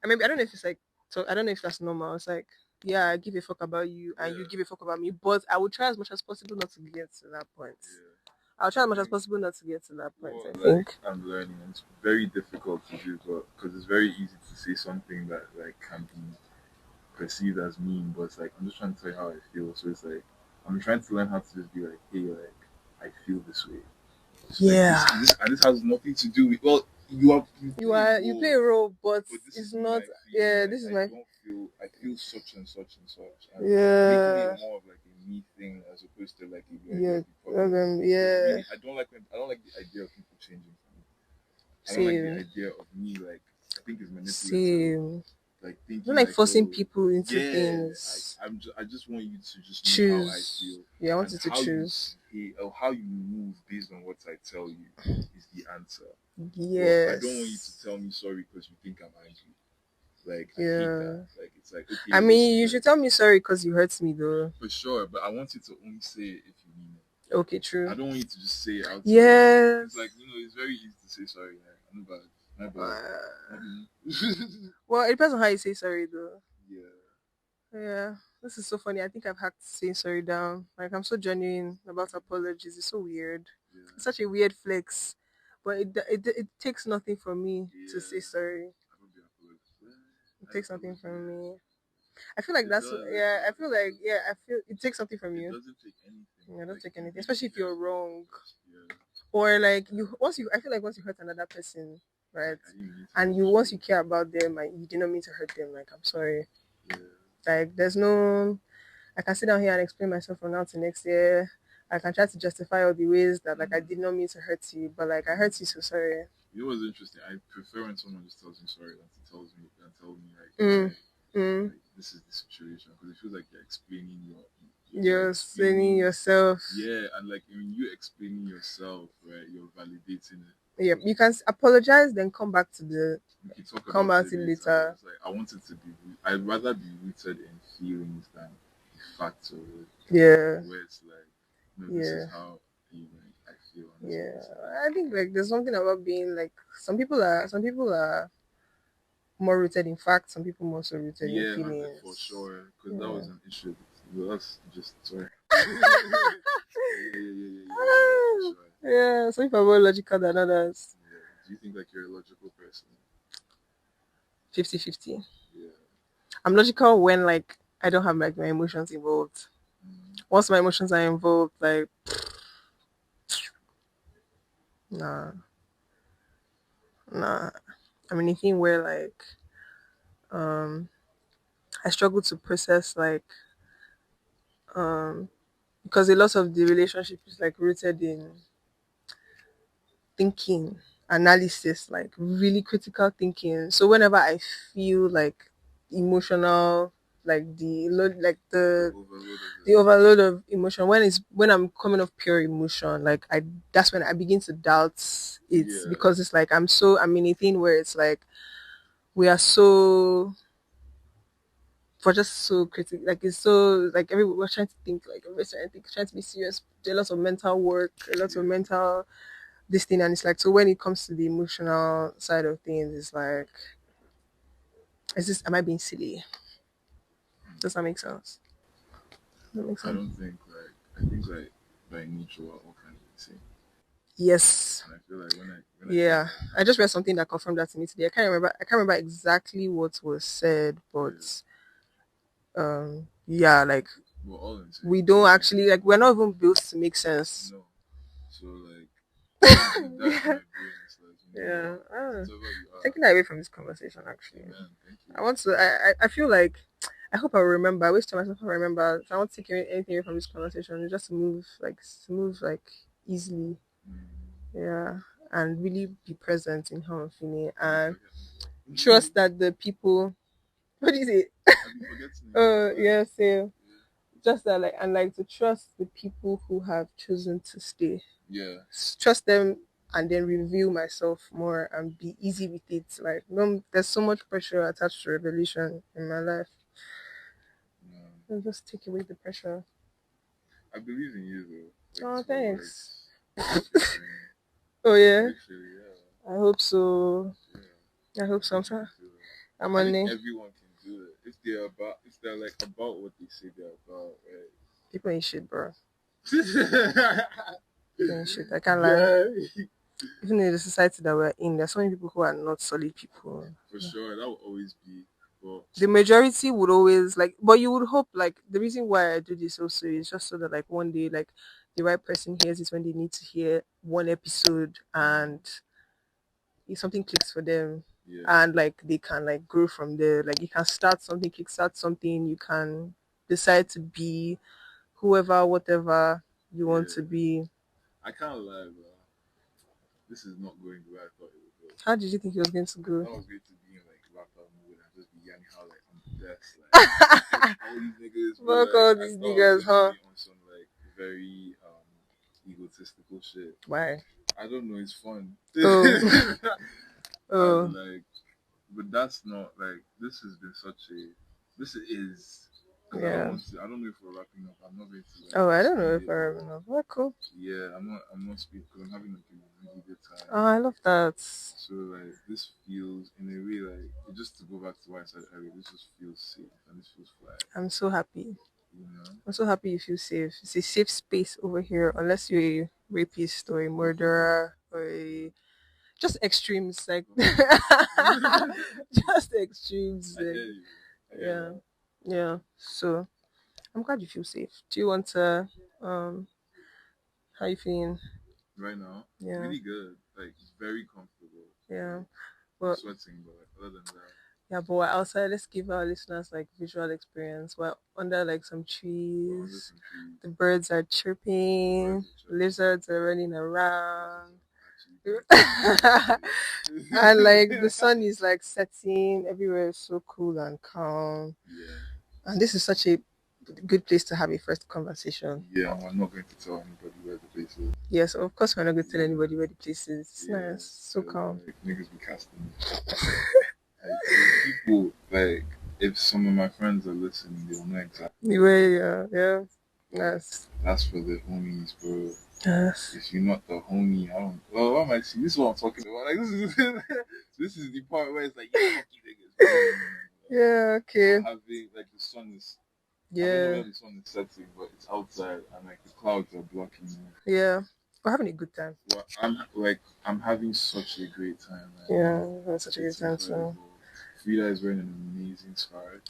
I don't know if it's like so I don't know if that's normal. It's like yeah, I give a fuck about you and you Yeah. give a fuck about me, but I will try as much as possible not to get to that point. Yeah. I'll try I as much as think possible not to get to that point, what I like think. I'm learning, and it's very difficult to do, but because it's very easy to say something that like can be perceived as mean, but it's like I'm just trying to tell you how I feel. So it's like I'm trying to learn how to just be like, hey, like I feel this way. So like Yeah. this has nothing to do with well, you play a You play role, a role, but but this is it's me not. like feeling Yeah, like this is I my. don't feel I feel such and such and such, and making it Yeah, more of like a me thing as opposed to like a you yeah, have a problem. Because yeah. really I don't like the idea of people changing for me. I don't like the Same, idea of me like I think it's manipulative, same. like I don't thinking like like forcing oh people into yeah things. I just want you to just know how I Choose. feel Yeah, I want and you to how you choose. behave or how you move based on what I tell you is the answer. But I don't want you to Yes. tell me sorry because you think I'm angry. Like I hate that. Yeah. Like it's like okay, I listen, mean, you like should tell me sorry because you hurt me, though. for sure, but I want you to only say it if you mean it. Okay, I true. don't want you to just say it out of Yes. because like it's very easy to say sorry. Like, I'm bad. My bad. Well, it depends on how you say sorry, though. Yeah. Yeah, this is so funny. I think I've hacked saying sorry down. Like, I'm so genuine about apologies. It's so weird. Yeah. It's such a weird flex, but it takes nothing from me to say sorry. I don't be apologized. It I takes nothing apologize. from me. I feel like It that's does. yeah. I feel like yeah. I feel it takes something from It you. doesn't take anything. Yeah, don't Like, take it anything, really especially if you're just wrong. yeah. Or like you once you I feel like once you hurt another person, right? Like, I didn't mean to And hurt you once you. you care about them and you did not mean to hurt them, like I'm sorry. Yeah. Like there's no I can sit down here and explain myself from now to next year. I can try to justify all the ways that like I did not mean to hurt you, but like I hurt you, so sorry. You know what's interesting? I prefer when someone just tells me sorry than tell me like, Mm, hey, mm. like this is the situation, because it feels like you're explaining you're You're saying explaining. yourself. Yeah, and like when you explaining yourself, right, you're validating it. Yeah, you can apologize, then come back to the We can talk come about out it it later. later. It's like I want it to be. I'd rather be rooted in feelings than the facts of it. Yeah, Where it's like, no, this is yeah. how I feel, and this is Yeah, what it's like. I think like there's something about being like some people are more rooted in facts, some people more so rooted in Yeah, for feelings. sure, because that Yeah. was an issue. Well, that's just sorry. Yeah, for sure. Yeah, some people are more logical than others. Yeah. Do you think like you're a logical person? 50-50. Yeah. I'm logical when like I don't have like my emotions involved. Mm, Once my emotions are involved, like nah, nah. I'm in a thing where like um I struggle to process like um because a lot of the relationship is like rooted in thinking, analysis, like really critical thinking. So whenever I feel like emotional, like like the the overload of the it. overload of emotion when I'm coming off pure emotion, like I that's when I begin to doubt it Yeah. because it's like I'm in a thing where it's like we are so we're just so critical, like it's so like we're trying to think like everybody's trying to think, trying to be serious, do a lot of mental work, a lot of Yeah. mental this thing, and it's like so when it comes to the emotional side of things, it's like is this am I being silly? Does that make sense? Does that make I sense? don't think like I think like by nature we're all kind of the same, Yes. and I feel like when I think Yeah. like I just read something that confirmed that to me today. I can't remember exactly what was said, yeah, but yeah, like we're all in the same. we don't actually like we're not even built to make sense. No, so like once you die in Yeah. my brain, it's like Yeah. whatever you are. Taking that away from this conversation actually. Amen. Thank you. I want to I feel like I hope I remember. I wish to myself I remember. If I want to take anything away from this conversation, just to move like easily, Mm, yeah, and really be present in how I'm feeling I be and forgetting. trust that the people. What do you say? I be forgetting again, Oh but yeah, so yeah. just that like and like to trust the people who have chosen to stay. Yeah. Trust them and then review myself more and be easy with it. Like no, there's so much pressure attached to revelation in my life. Um, And just take away the pressure. I believe in you though. Like Oh, it's what thanks. works. That's your thing. Oh yeah. Literally, yeah. I hope so. Yeah. I hope I so. think you can do it. I'm I on think it. everyone can do it if they're like about what they say they're about, People ain't shit, bro. right? People ain't shit. I can't lie. Yeah, Even in the society that we're in, there's so many people who are not solid people. for sure. That will always be. But The majority would always like, but you would hope like the reason why I do this also is just so that like one day like the right person hears it when they need to hear one episode and if something clicks for them yeah, and like they can like grow from there. Like you can start something, kickstart something, you can decide to be whoever, whatever you want to yeah. be. I can't lie, bro. This is not going the way I thought it would go. How did you think it was going to I go? thought I was going to be in like rapper mode and just be yanning how like I'm the best. Like all these niggas, but Fuck like all I these thought I was niggas, gonna huh? be on some like very egotistical shit. Why? I don't know, it's fun. Oh, And oh, like but that's not like this has been such a this is Because I don't want to. I don't know if we're wrapping up. I'm not going to like. Oh, I don't know extend if it, I but remember. Well, cool. yeah, I'm not. I'm not speaking because I'm having like a really good time. Oh, I love that. So like this feels in a way like just to go back to what I said earlier. This just feels safe and this feels flat. I'm so happy. You know. I'm so happy you feel safe. It's a safe space over here, unless you're a rapist or a murderer or a just extremes, like just extremes. I hear Like, you. I hear yeah, that. yeah. So I'm glad you feel safe. Do you want to? How you feeling? Right now, Yeah, really good. Like very comfortable. yeah. Like I'm Well, sweating, but like, other than that, yeah. But we're outside. Let's give our listeners like visual experience. We're under like some we're under trees. some trees. The birds are The birds chirping. are chirping. Lizards are running This around. is actually beautiful. And like the Honestly. sun is like setting, everywhere is so cool and calm. Yeah. And this is such a good place to have a first conversation. Yeah, I'm not going to tell anybody where the place is. Yes, of course we're not going to tell Yeah. anybody where the place is. It's Yeah. nice, so Because calm. like niggas be casting. Like people like if some of my friends are listening, they'll know exactly. Anyway, yeah. Yes. That's for the homies, bro. Yes. If you're not the homie, I don't. Well, what am I saying? This is what I'm talking about. Like this is this is the part where it's like, yeah, fuck you niggas. Yeah, okay. Or having like the sun is. I don't know Yeah. where the sun is setting, but it's outside and like the clouds are blocking me. Yeah. We're having a good time. Well, I'm having such a great time. Like, Yeah, we're having such a good it's time incredible. too. Frida is wearing an amazing scarf.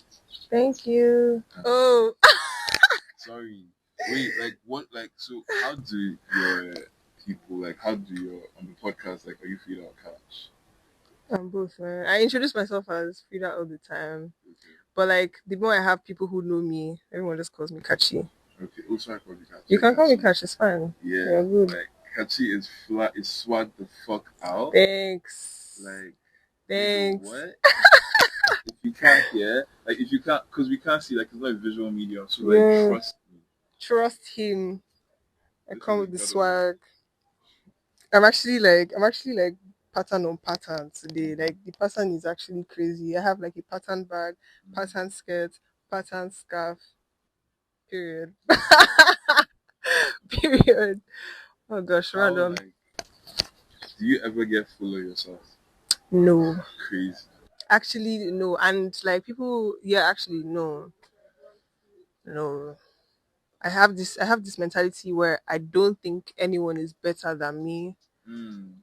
Thank you. Oh. Sorry. Wait, like what? Like so? How do your people like? How do your on the podcast? Like, are you Frida or Catch? I'm both, man. I introduce myself as Frida all the time. Okay. But like the more I have people who know me, everyone just calls me Kachi. Okay. Oh, sorry, I called you Catch. You can call me Catchy. Kachi, it's fine. Yeah. You're good. Like Catchy is flat. Is swag the fuck out. Thanks. Like. Thanks. Nigga, what? If you can't hear, like if you can't, because we can't see, like it's not a visual medium, so like Yeah. trust me. Trust him. I This come is with the incredible. swag. I'm actually like pattern on pattern today. Like the pattern is actually crazy. I have like a pattern bag, pattern skirt, pattern scarf. Period. Period. Oh gosh, How random. like, do you ever get full of yourself? No. Crazy. Actually no. And like people actually no. No. I have this mentality where I don't think anyone is better than me,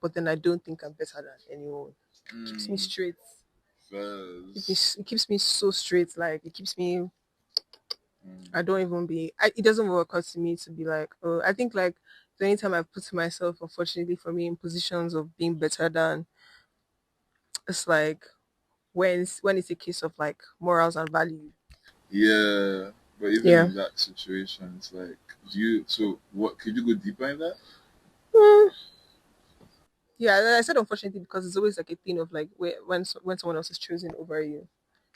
but then I don't think I'm better than anyone. It keeps me straight. Fuzz. It keeps me so straight. Like it keeps me. I don't even be. It doesn't even occur to me to be like, oh, I think like the only time I put myself, unfortunately for me, in positions of being better than, it's like when it's a case of like morals and value. Yeah, but even Yeah. in that situation, it's like, do you? So what? Could you go deeper in that? Mm, yeah, I said unfortunately because it's always like a thing of like when someone else is choosing over you,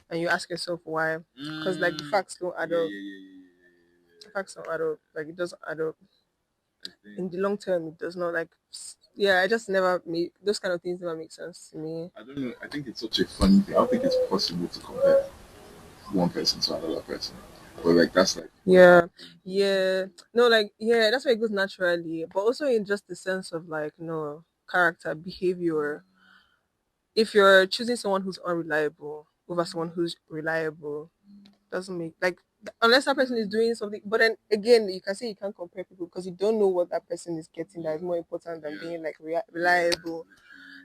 and you ask yourself why, because like the facts don't add Yeah, up. yeah, yeah, yeah, yeah, The facts don't add up. Like it doesn't add up. yeah. I In think. the long term it does not like yeah, I just never make those kind of things never make sense to me. I don't know. I think it's such a funny thing. I don't think it's possible to compare one person to another person. But like that's like Yeah, no, like yeah, that's why it goes naturally, but also in just the sense of like no character behavior. If you're choosing someone who's unreliable over someone who's reliable, doesn't make like unless that person is doing something. But then again, you can say you can't compare people because you don't know what that person is getting that is more important than being like reliable.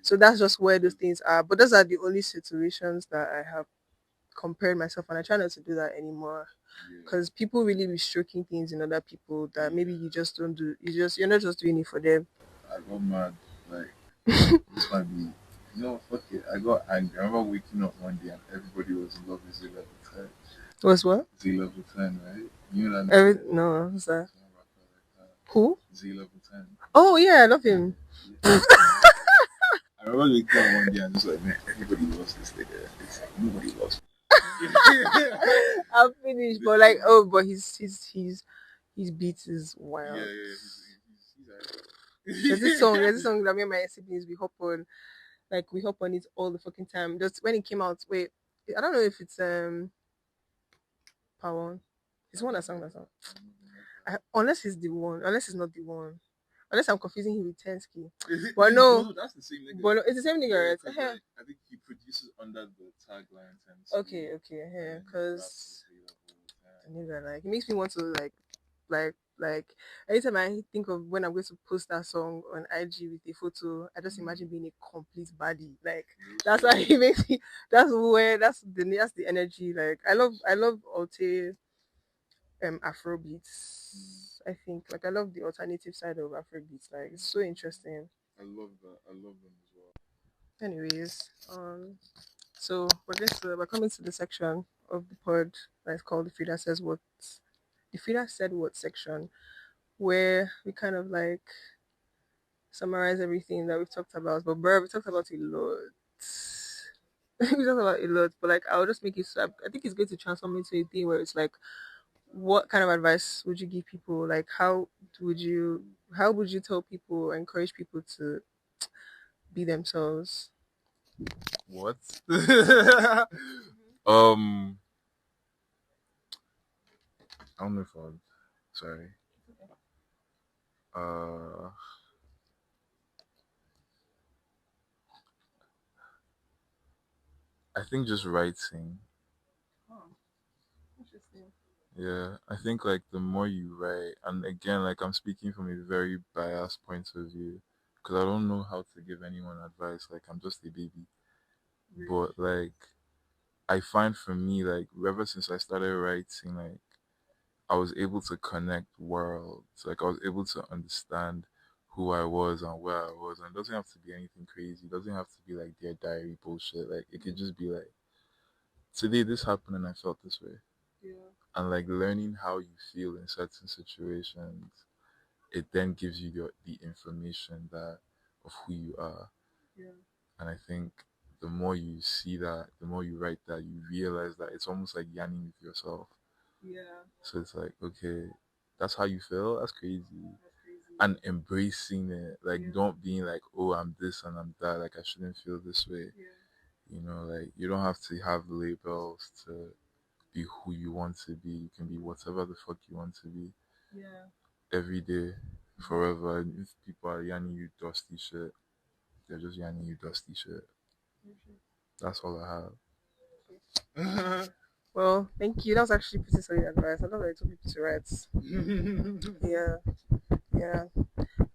So that's just where those things are. But those are the only situations that I have compared myself, and I try not to do that anymore. Because people really be stroking things in other people that maybe you just don't do. You're not just doing it for them. I got mad. Like this might be. Fuck it. I got angry. I remember waking up one day and everybody was in love with Z level 10. Was what? Z level 10, right? You know that Every nigga? no, who's that? Some rapper like that. Who? Z level 10. Oh yeah, I love him. Yeah. I remember waking up one day and just like, man, everybody loves this nigga. It's like nobody loves me. I'm finished, but like, oh, but his beats is wild. Yeah, he's There's this song that me and my siblings we hop on, like we hop on it all the fucking time. Just when it came out, wait, I don't know if it's Pawon. He's the one that sang that song. Unless he's the one. Unless he's not the one. Unless I'm confusing him with Tensky. But no. No, that's the same nigga. But no, it's the same nigga, right? I think he produces under the tagline Tensky. Okay, yeah. Because the nigga, like, it makes me want to, like, anytime I think of when I'm going to post that song on IG with a photo, I just imagine being a complete baddie. Like, that's why it makes me, that's the energy. Like, I love Alte Afrobeats. I think, like, I love the alternative side of Afrobeats. Like, it's so interesting. I love that. I love them as well. Anyways, so we're coming to the section of the pod that's called the Frida said what section, where we kind of like summarize everything that we've talked about. But bro, we talked about a lot. We talked about a lot, but like I'll just make it. So I think it's going to transform into a thing where it's like, what kind of advice would you give people? Like, how would you tell people, encourage people to be themselves? What? um, I don't know if I'd. Sorry. Uh, I think just writing. Oh, interesting. Yeah, I think like the more you write, and again, like I'm speaking from a very biased point of view, because I don't know how to give anyone advice. Like I'm just a baby, but like I find for me, like ever since I started writing, like I was able to connect worlds. Like I was able to understand who I was and where I was, and it doesn't have to be anything crazy. It doesn't have to be like Dear Diary bullshit. Like it could just be like today this happened and I felt this way, Yeah. and like learning how you feel in certain situations, it then gives you the information that of who you are. Yeah. And I think the more you see that, the more you write that, you realize that it's almost like yarning with yourself. Yeah. So it's like, okay, that's how you feel. That's crazy. That's crazy. And embracing it, like Yeah. don't being like, oh, I'm this and I'm that. Like I shouldn't feel this way. Yeah. Like you don't have to have labels to be who you want to be. You can be whatever the fuck you want to be Yeah. every day, forever. And if people are yanning you dusty shit, they're just yanning you dusty shit. That's all I have. Well, thank you. That was actually pretty solid advice. I love that I told people to write. Yeah, yeah.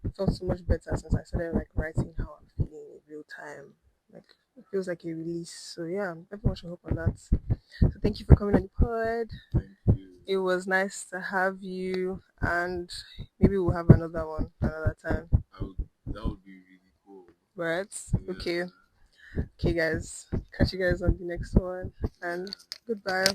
It felt so much better since I started like writing how I'm feeling in real time. Like it feels like a release. So yeah, everyone should hope on that. So thank you for coming on the pod. Thank you. It was nice to have you, and maybe we'll have another one another time. That would be really cool. Right? Yeah. Okay. Okay, guys. Catch you guys on the next one, and goodbye.